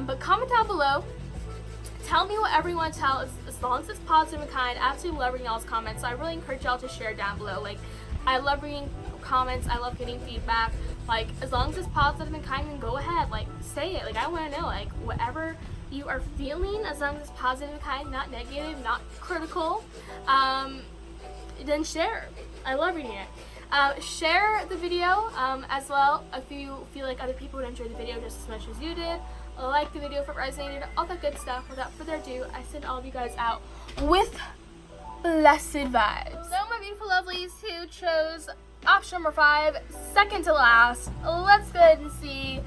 but comment down below. Tell me whatever you want to tell, as long as it's positive and kind. I absolutely love reading y'all's comments, so I really encourage y'all to share down below. Like, I love reading comments, I love getting feedback. Like, as long as it's positive and kind, then go ahead, like, say it. Like, I want to know, like, whatever you are feeling, as long as it's positive and kind, not negative, not critical, then share. I love reading it. Share the video as well if you feel like other people would enjoy the video just as much as you did. Like the video if it resonated, all that good stuff. Without further ado, I send all of you guys out with blessed vibes. So my beautiful lovelies who chose option number 5, second to last, let's go ahead and see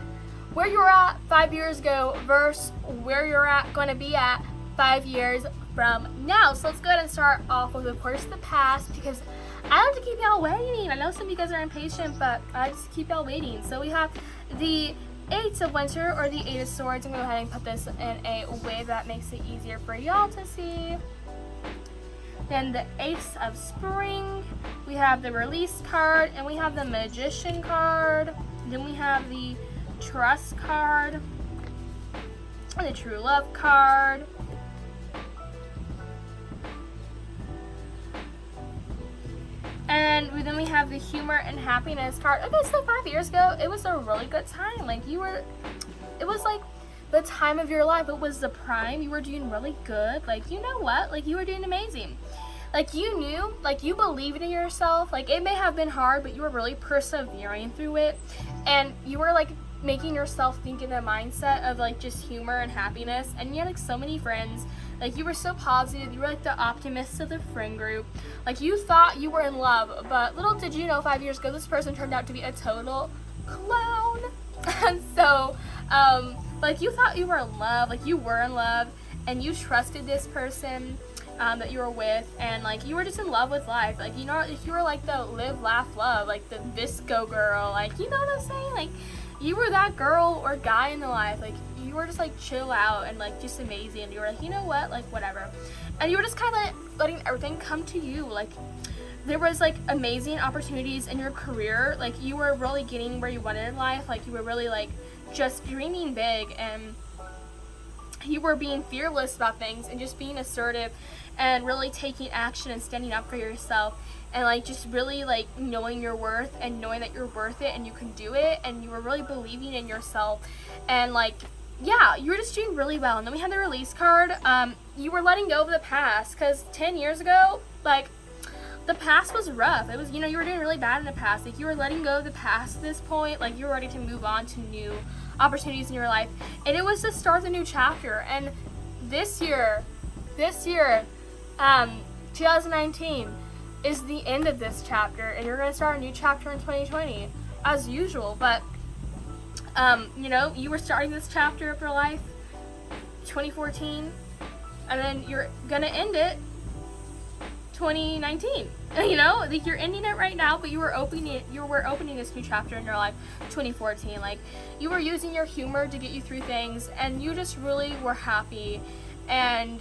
where you were at 5 years ago versus where you're going to be at 5 years from now. So let's go ahead and start off with, of course, the past, because I like to keep y'all waiting. I know some of you guys are impatient, but I just keep y'all waiting. So we have the 8 of Winter, or the 8 of Swords. I'm going to go ahead and put this in a way that makes it easier for y'all to see. Then the 8 of Spring. We have the Release card, and we have the Magician card. Then we have the Trust card, and the True Love card. And then we have the Humor and Happiness card. Okay, so 5 years ago, it was a really good time. Like, it was like the time of your life. It was the prime. You were doing really good. Like, you know what? Like, you were doing amazing. Like, you knew, like, you believed in yourself. Like, it may have been hard, but you were really persevering through it. And you were, like, making yourself think in a mindset of, like, just humor and happiness. And you had, like, so many friends. Like, you were so positive. You were, like, the optimist of the friend group. Like, you thought you were in love, but little did you know 5 years ago, this person turned out to be a total clown. And so, like, you thought you were in love. Like, you were in love, and you trusted this person that you were with, and, like, you were just in love with life. Like, you know, you were, like, the live, laugh, love, like, the Visco girl. Like, you know what I'm saying? Like, you were that girl or guy in the life. Like, you were just like chill out and like just amazing, and you were like, you know what, like whatever, and you were just kind of like letting everything come to you. Like, there was like amazing opportunities in your career. Like, you were really getting where you wanted in life. Like, you were really like just dreaming big, and you were being fearless about things and just being assertive and really taking action and standing up for yourself. and like just really like knowing your worth and knowing that you're worth it and you can do it, and you were really believing in yourself, and like, yeah, you were just doing really well. And then we had the release card. You were letting go of the past, because 10 years ago, like, the past was rough. It was, you know, you were doing really bad in the past. Like, you were letting go of the past at this point. Like, you were ready to move on to new opportunities in your life. And it was to start the new chapter. And this year, 2019, is the end of this chapter. And you're going to start a new chapter in 2020, as usual. But, you know, you were starting this chapter of your life, 2014. And then you're going to end it 2019. You know, like, you're ending it right now, but you were opening this new chapter in your life, 2014. Like, you were using your humor to get you through things, and you just really were happy, and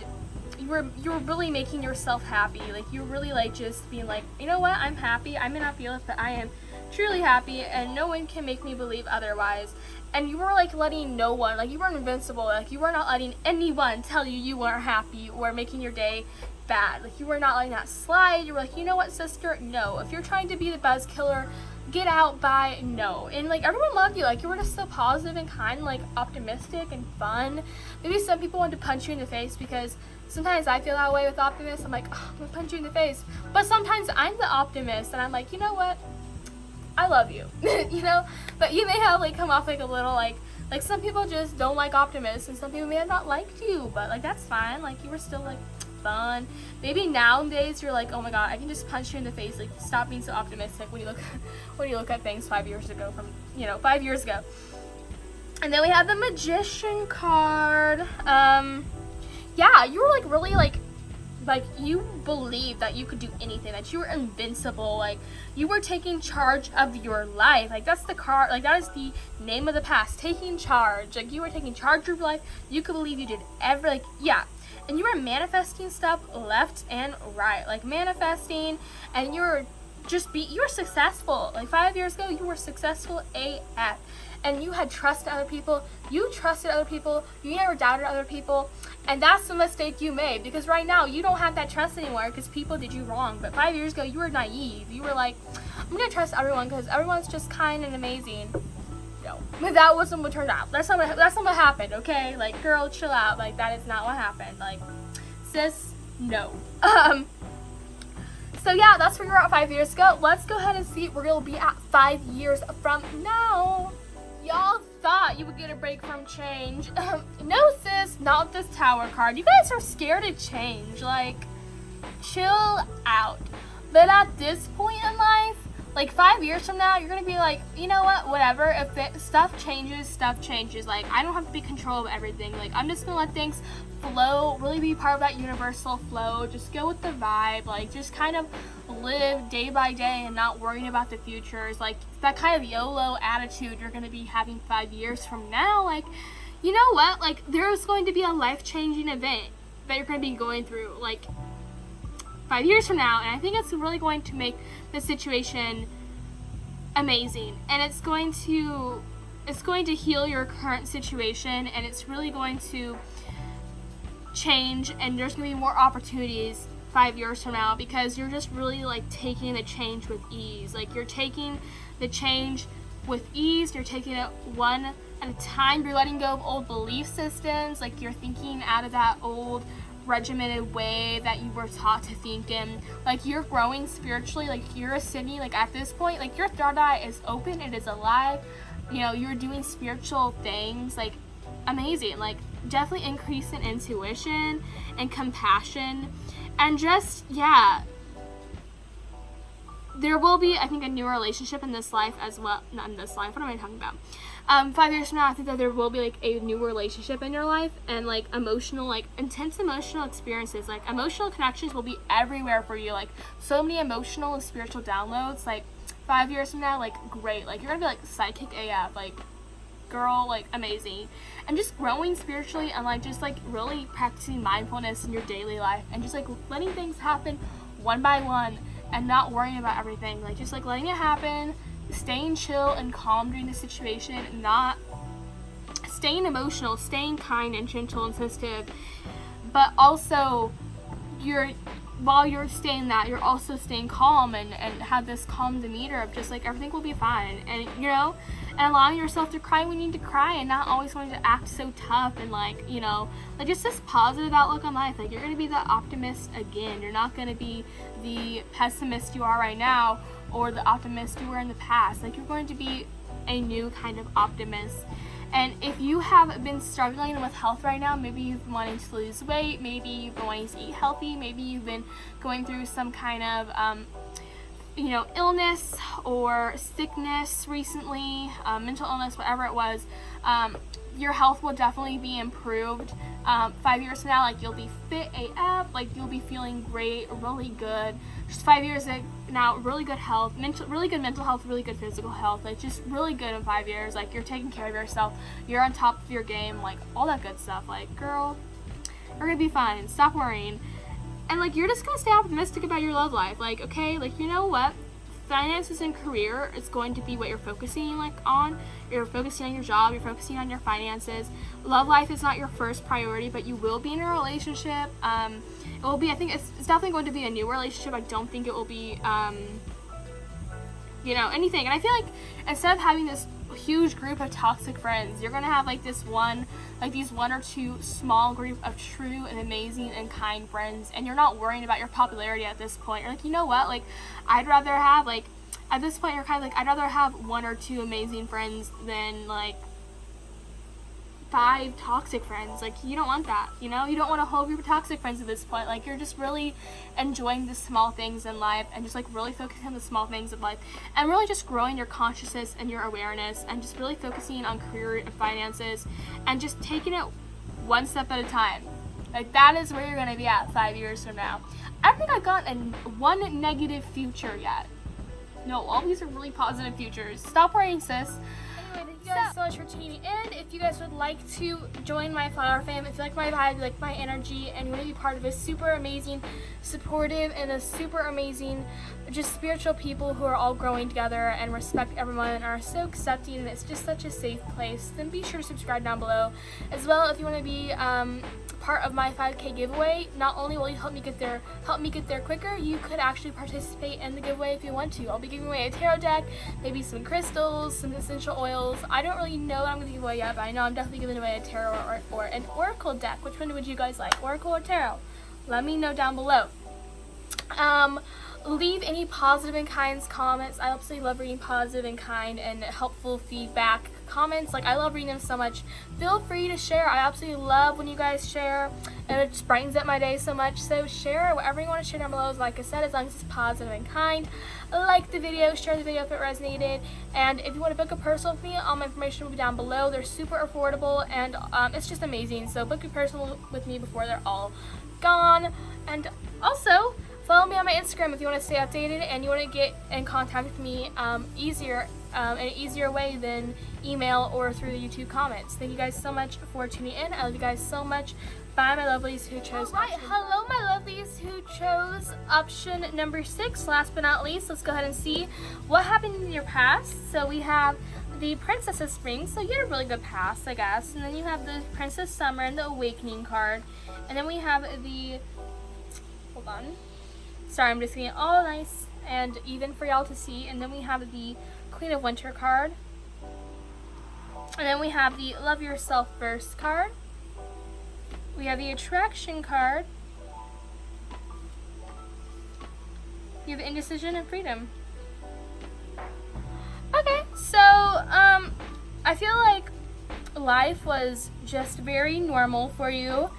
you were really making yourself happy. Like, you were really like just being like, you know what, I'm happy. I may not feel it, but I am truly happy, and no one can make me believe otherwise. And you were like letting no one, like, you were invincible. Like, you were not letting anyone tell you you weren't happy or making your day bad. Like, you were not letting that slide. You were like, you know what, sister, no. If you're trying to be the buzz killer, get out by no. And like, everyone loved you. Like, you were just so positive and kind, like optimistic and fun. Maybe some people want to punch you in the face, because sometimes I feel that way with optimists. I'm like, oh, I'm gonna punch you in the face. But sometimes I'm the optimist, and I'm like, you know what, I love you. You know, but you may have like come off like a little like some people just don't like optimists, and some people may have not liked you, but like, that's fine. Like, you were still like fun. Maybe nowadays you're like, oh my god, I can just punch you in the face. Like, stop being so optimistic when you look at things 5 years ago, from, you know, 5 years ago. And then we have the Magician card. Yeah, you were like really like you believed that you could do anything, that you were invincible. Like, you were taking charge of your life. Like, that's the card, like, that is the name of the past, taking charge. Like, you were taking charge of your life. You could believe you did like, yeah. And you were manifesting stuff left and right, like manifesting, and you were successful. Like, 5 years ago, you were successful AF. And you had trust in other people. You trusted other people. You never doubted other people. And that's the mistake you made, because right now you don't have that trust anymore, because people did you wrong. But 5 years ago, you were naive. You were like, I'm gonna trust everyone because everyone's just kind and amazing. No, but that wasn't what turned out. That's not what happened. Okay, like, girl, chill out. Like, that is not what happened. Like, sis, no. So yeah, that's where you were at 5 years ago. Let's go ahead and see where you'll be at 5 years from now. Y'all thought you would get a break from change. No, sis, not this Tower card. You guys are scared of change. Like, chill out. But at this point in life, like 5 years from now, you're gonna be like, you know what, whatever. If stuff changes. Like, I don't have to be in control of everything. Like, I'm just gonna let things flow, really be part of that universal flow. Just go with the vibe. Like, just kind of live day by day and not worrying about the futures. Like, that kind of YOLO attitude you're gonna be having 5 years from now. Like, you know what? Like, there's going to be a life-changing event that you're gonna be going through, like, 5 years from now, and I think it's really going to make the situation amazing, and it's going to heal your current situation, and it's really going to change, and there's going to be more opportunities 5 years from now, because you're just really like taking the change with ease. Like, you're taking the change with ease, you're taking it one at a time. You're letting go of old belief systems. Like, you're thinking out of that old regimented way that you were taught to think in. Like, you're growing spiritually. Like, you're a Sydney, like, at this point, like, your third eye is open, it is alive. You know, you're doing spiritual things, like, amazing. Like, definitely increase in intuition and compassion, and just, yeah, there will be, I think, a new relationship in this life as well. Not in this life, what am I talking about? 5 years from now, I think that there will be like a new relationship in your life, and like emotional, like intense emotional experiences, like emotional connections will be everywhere for you. Like, so many emotional and spiritual downloads. Like, 5 years from now, like, great. Like, you're gonna be like psychic AF, like, girl, like, amazing. And just growing spiritually, and like just like really practicing mindfulness in your daily life, and just like letting things happen one by one and not worrying about everything. Like, just like letting it happen, staying chill and calm during the situation, not staying emotional, staying kind and gentle and sensitive, but also you're while you're staying that, you're also staying calm and have this calm demeanor of just like everything will be fine, and you know, and allowing yourself to cry when you need to cry, and not always wanting to act so tough, and like, you know, like just this positive outlook on life. Like, you're gonna be the optimist again. You're not gonna be the pessimist you are right now or the optimist you were in the past. Like, you're going to be a new kind of optimist. And if you have been struggling with health right now, maybe you've been wanting to lose weight, maybe you've been wanting to eat healthy, maybe you've been going through some kind of you know, illness or sickness recently, mental illness, whatever it was, your health will definitely be improved. 5 years from now, like, you'll be fit AF, like, you'll be feeling great, really good. Just 5 years now, really good health, really good mental health, really good physical health, like, just really good in 5 years. Like, you're taking care of yourself, you're on top of your game, like, all that good stuff. Like, girl, you're gonna be fine, stop worrying. And like, you're just gonna stay optimistic about your love life. Like, okay, like, you know what? Finances and career is going to be what you're focusing like on. You're focusing on your job, you're focusing on your finances. Love life is not your first priority, but you will be in a relationship. It will be, I think it's definitely going to be a new relationship. I don't think it will be you know, anything. And I feel like instead of having this huge group of toxic friends, you're gonna have like this one, like these one or two small group of true and amazing and kind friends, and you're not worrying about your popularity at this point. You're like, you know what, like, I'd rather have, like, at this point, you're kind of like, I'd rather have one or two amazing friends than like 5 toxic friends. Like, you don't want that, you know? You don't want a whole group of toxic friends at this point. Like, you're just really enjoying the small things in life, and just like really focusing on the small things of life, and really just growing your consciousness and your awareness, and just really focusing on career and finances, and just taking it one step at a time. Like, that is where you're going to be at 5 years from now. I don't think I've gotten one negative future yet. No, all these are really positive futures. Stop worrying, sis. Anyway, thank you guys so much for tuning in. If you guys would like to join my flower fam, if you like my vibe, you like my energy, and you want to be part of a super amazing, supportive, and a super amazing, just spiritual people who are all growing together and respect everyone and are so accepting, and it's just such a safe place, then be sure to subscribe down below. As well, if you want to be part of my 5K giveaway, not only will you help me get there quicker, you could actually participate in the giveaway if you want to. I'll be giving away a tarot deck, maybe some crystals, some essential oils. I don't really know what I'm going to give away yet, but I know I'm definitely giving away a tarot or an oracle deck. Which one would you guys like, oracle or tarot? Let me know down below. Leave any positive and kind comments. I absolutely love reading positive and kind and helpful feedback comments. Like, I love reading them so much. Feel free to share. I absolutely love when you guys share, and it just brightens up my day so much. So share whatever you want to share down below. Like I said, as long as it's positive and kind. Like the video, share the video if it resonated, and if you want to book a personal with me, all my information will be down below. They're super affordable, and it's just amazing. So book a personal with me before they're all gone. And also, follow me on my Instagram if you want to stay updated and you want to get in contact with me in an easier way than email or through the YouTube comments. Thank you guys so much for tuning in. I love you guys so much. Bye, my lovelies who chose hello, my lovelies who chose option number 6. Last but not least, let's go ahead and see what happened in your past. So we have the Princess of Spring, so you had a really good past, I guess. And then you have the Princess Summer and the Awakening card. And then we have the, hold on. Sorry, I'm just getting it all nice and even for y'all to see. And then we have the Queen of Winter card. And then we have the Love Yourself First card. We have the Attraction card. You have Indecision and Freedom. Okay, so I feel like life was just very normal for you.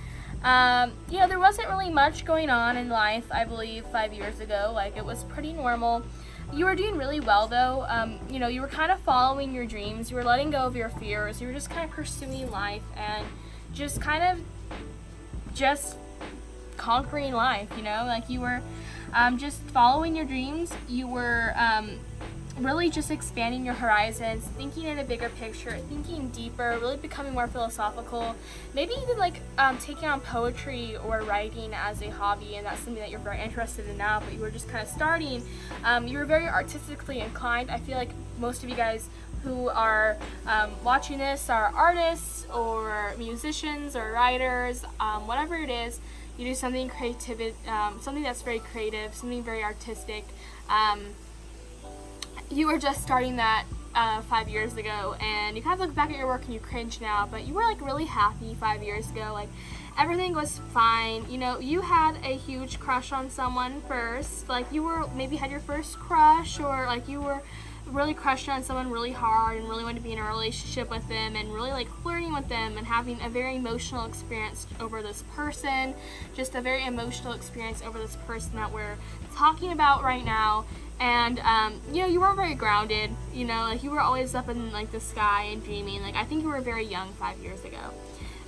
You know, there wasn't really much going on in life, I believe, 5 years ago. Like, it was pretty normal. You were doing really well, though. You know, you were kind of following your dreams. You were letting go of your fears. You were just kind of pursuing life and just kind of just conquering life, you know? Like, you were just following your dreams. You were really just expanding your horizons, thinking in a bigger picture, thinking deeper, really becoming more philosophical, maybe even like taking on poetry or writing as a hobby, and that's something that you're very interested in now, but you were just kind of starting. You were very artistically inclined. I feel like most of you guys who are watching this are artists or musicians or writers, whatever it is. you do something creative, something that's very creative, something very artistic. You were just starting that 5 years ago, and you kind of look back at your work and you cringe now, but you were like really happy 5 years ago. Like everything was fine. You know, you had a huge crush on someone first. Like you were maybe had your first crush, or like you were really crushed on someone really hard and really wanted to be in a relationship with them and really like flirting with them and having a very emotional experience over this person, just a very emotional experience over this person that we're talking about right now. And you know, you weren't very grounded, you know, like you were always up in like the sky and dreaming. Like I think you were very young 5 years ago.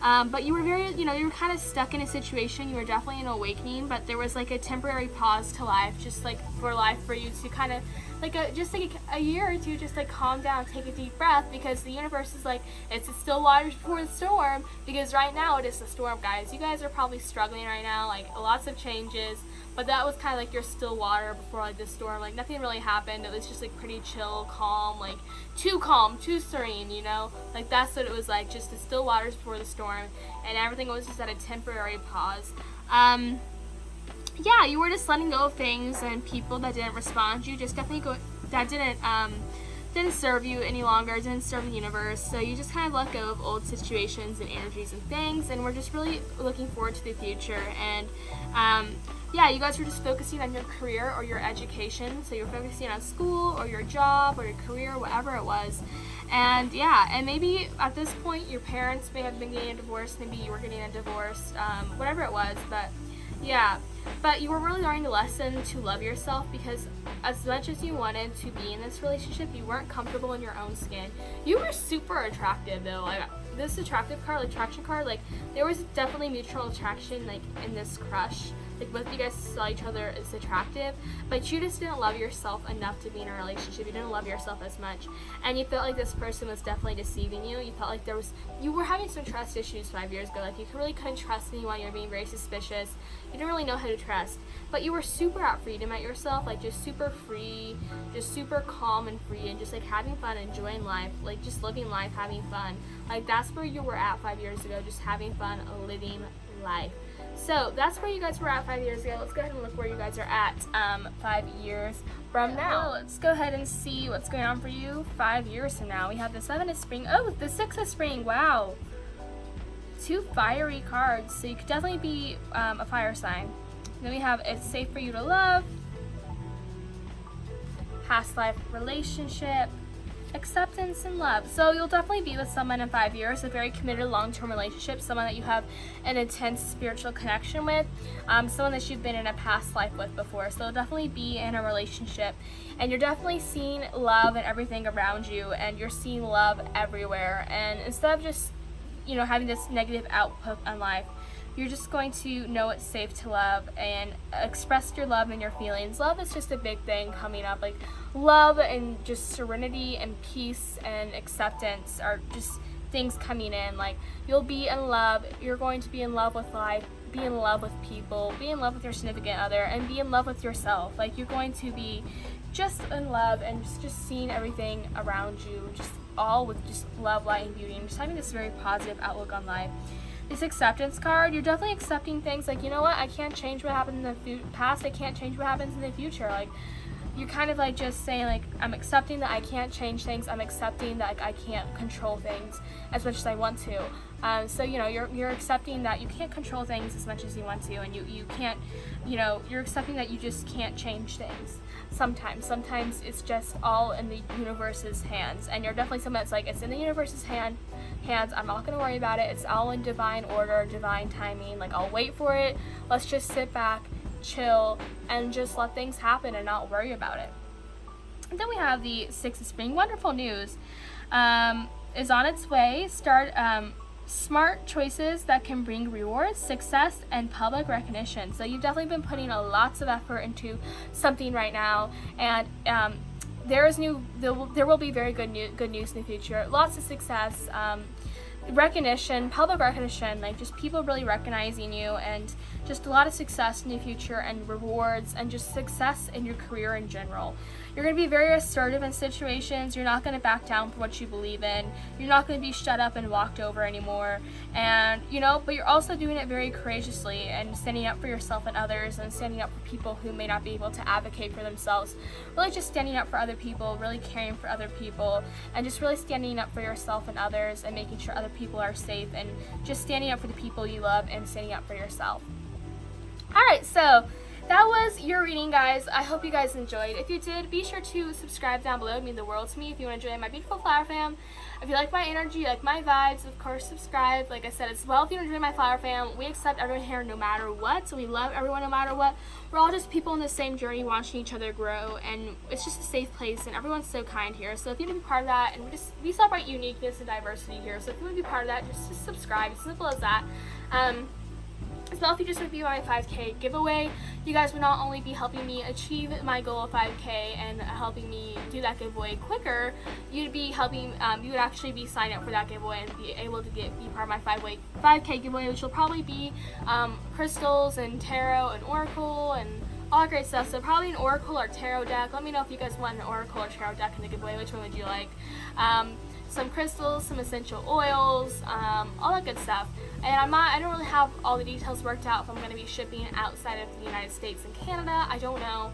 But you were very, you know, you were kind of stuck in a situation. You were definitely in awakening, but there was like a temporary pause to life, just like for life, for you to kind of like just like a year or two, just like calm down, take a deep breath, because the universe is like, it's still waters before the storm, because right now it is the storm, guys. You guys are probably struggling right now, like lots of changes, but that was kind of like your still water before like the storm. Like nothing really happened. It was just like pretty chill, calm, calm, too serene, you know? Like that's what it was like, just the still waters before the storm, and everything was just at a temporary pause. Yeah, you were just letting go of things and people that didn't respond to you, just definitely that didn't serve you any longer, didn't serve the universe. So you just kind of let go of old situations and energies and things, and we're just really looking forward to the future. And yeah, you guys were just focusing on your career or your education. So you're focusing on school or your job or your career, whatever it was. And yeah, and maybe at this point your parents may have been getting a divorce, maybe you were getting a divorce, whatever it was. But yeah, but you were really learning a lesson to love yourself, because as much as you wanted to be in this relationship, you weren't comfortable in your own skin. You were super attractive though. Like this attractive card, attraction card, like there was definitely mutual attraction like in this crush. Like both of you guys saw each other as attractive, but you just didn't love yourself enough to be in a relationship. You didn't love yourself as much, and you felt like this person was definitely deceiving you. You felt like you were having some trust issues 5 years ago. Like you really couldn't trust anyone. You were being very suspicious. You didn't really know who to trust, but you were super at freedom at yourself, like just super free, just super calm and free, and just like having fun, enjoying life, like just living life, having fun. Like that's where you were at 5 years ago, just having fun, living life. So that's where you guys were at 5 years ago. Let's go ahead and look where you guys are at 5 years from now. Let's go ahead and see what's going on for you 5 years from now. We have the 7 of Spring. Oh, the 6 of Spring. Wow. 2 fiery cards. So you could definitely be a fire sign. Then we have It's Safe for You to Love, Past Life Relationship, Acceptance and Love. So you'll definitely be with someone in 5 years, a very committed long-term relationship, someone that you have an intense spiritual connection with, someone that you've been in a past life with before. So you'll definitely be in a relationship, and you're definitely seeing love in everything around you, and you're seeing love everywhere. And instead of just, you know, having this negative output on life, you're just going to know it's safe to love and express your love and your feelings. Love is just a big thing coming up. Like love and just serenity and peace and acceptance are just things coming in. Like you'll be in love. You're going to be in love with life, be in love with people, be in love with your significant other, and be in love with yourself. Like you're going to be just in love and just seeing everything around you, just all with just love, light, and beauty, and just having this very positive outlook on life. This acceptance card, you're definitely accepting things like, you know what, I can't change what happened in the past, I can't change what happens in the future. Like you're kind of like just saying like, I'm accepting that I can't change things, I'm accepting that I can't control things as much as I want to. So you know, you're accepting that you can't control things as much as you want to, and you can't, you know, you're accepting that you just can't change things. Sometimes it's just all in the universe's hands, and you're definitely someone that's like, it's in the universe's hands, I'm not going to worry about it, it's all in divine order, divine timing, like I'll wait for it, let's just sit back, chill, and just let things happen and not worry about it. And then we have the 6 of Spring. Wonderful news is on its way. Start smart choices that can bring rewards, success, and public recognition. So you've definitely been putting lots of effort into something right now, and there will be very good news in the future. Lots of success. recognition, public recognition, like just people really recognizing you, and just a lot of success in the future and rewards and just success in your career in general. You're going to be very assertive in situations. You're not going to back down for what you believe in. You're not going to be shut up and walked over anymore. And, you know, but you're also doing it very courageously and standing up for yourself and others, and standing up for people who may not be able to advocate for themselves. Really just standing up for other people, really caring for other people, and just really standing up for yourself and others, and making sure other people are safe, and just standing up for the people you love and standing up for yourself. Alright, so that was your reading, guys. I hope you guys enjoyed. If you did, be sure to subscribe down below. It would mean the world to me. If you want to join my beautiful flower fam, if you like my energy, you like my vibes, of course, subscribe. Like I said as well, if you want to join my flower fam, we accept everyone here no matter what. So we love everyone no matter what. We're all just people in the same journey, watching each other grow, and it's just a safe place, and everyone's so kind here. So if you want to be part of that, and we celebrate uniqueness and diversity here. So if you want to be part of that, just subscribe. It's simple as that. As well, if you just would be my 5K giveaway, you guys would not only be helping me achieve my goal of 5K and helping me do that giveaway quicker, you'd be helping, you would actually be signed up for that giveaway and be able to be part of my 5K giveaway, which will probably be crystals and tarot and oracle and all that great stuff. So probably an oracle or tarot deck. Let me know if you guys want an oracle or tarot deck in the giveaway. Which one would you like? Some crystals, some essential oils, all that good stuff. And I don't really have all the details worked out if I'm going to be shipping outside of the United States and Canada. I don't know,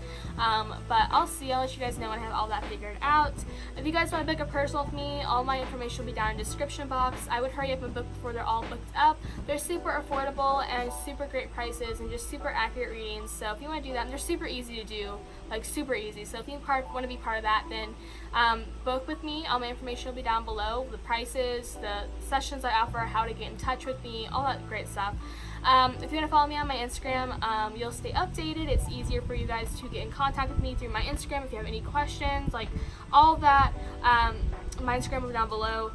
but I'll see. I'll let you guys know when I have all that figured out. If you guys want to book a personal with me, all my information will be down in the description box. I would hurry up and book before they're all booked up. They're super affordable and super great prices and just super accurate readings. So if you want to do that, and they're super easy to do, like super easy. So if you want to be part of that, then book with me. All my information will be down below. The prices, the sessions I offer, how to get in touch with me, all that great stuff. If you want to follow me on my Instagram, you'll stay updated. It's easier for you guys to get in contact with me through my Instagram if you have any questions, like all of that. My Instagram will be down below.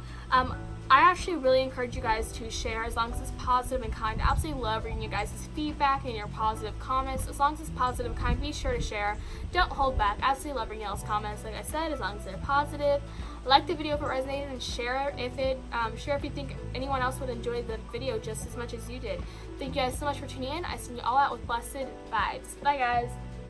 I actually really encourage you guys to share, as long as it's positive and kind. I absolutely love reading you guys' feedback and your positive comments. As long as it's positive and kind, be sure to share. Don't hold back. I absolutely love reading y'all's comments, like I said, as long as they're positive. Like the video if it resonated, and share if you think anyone else would enjoy the video just as much as you did. Thank you guys so much for tuning in. I send you all out with blessed vibes. Bye, guys.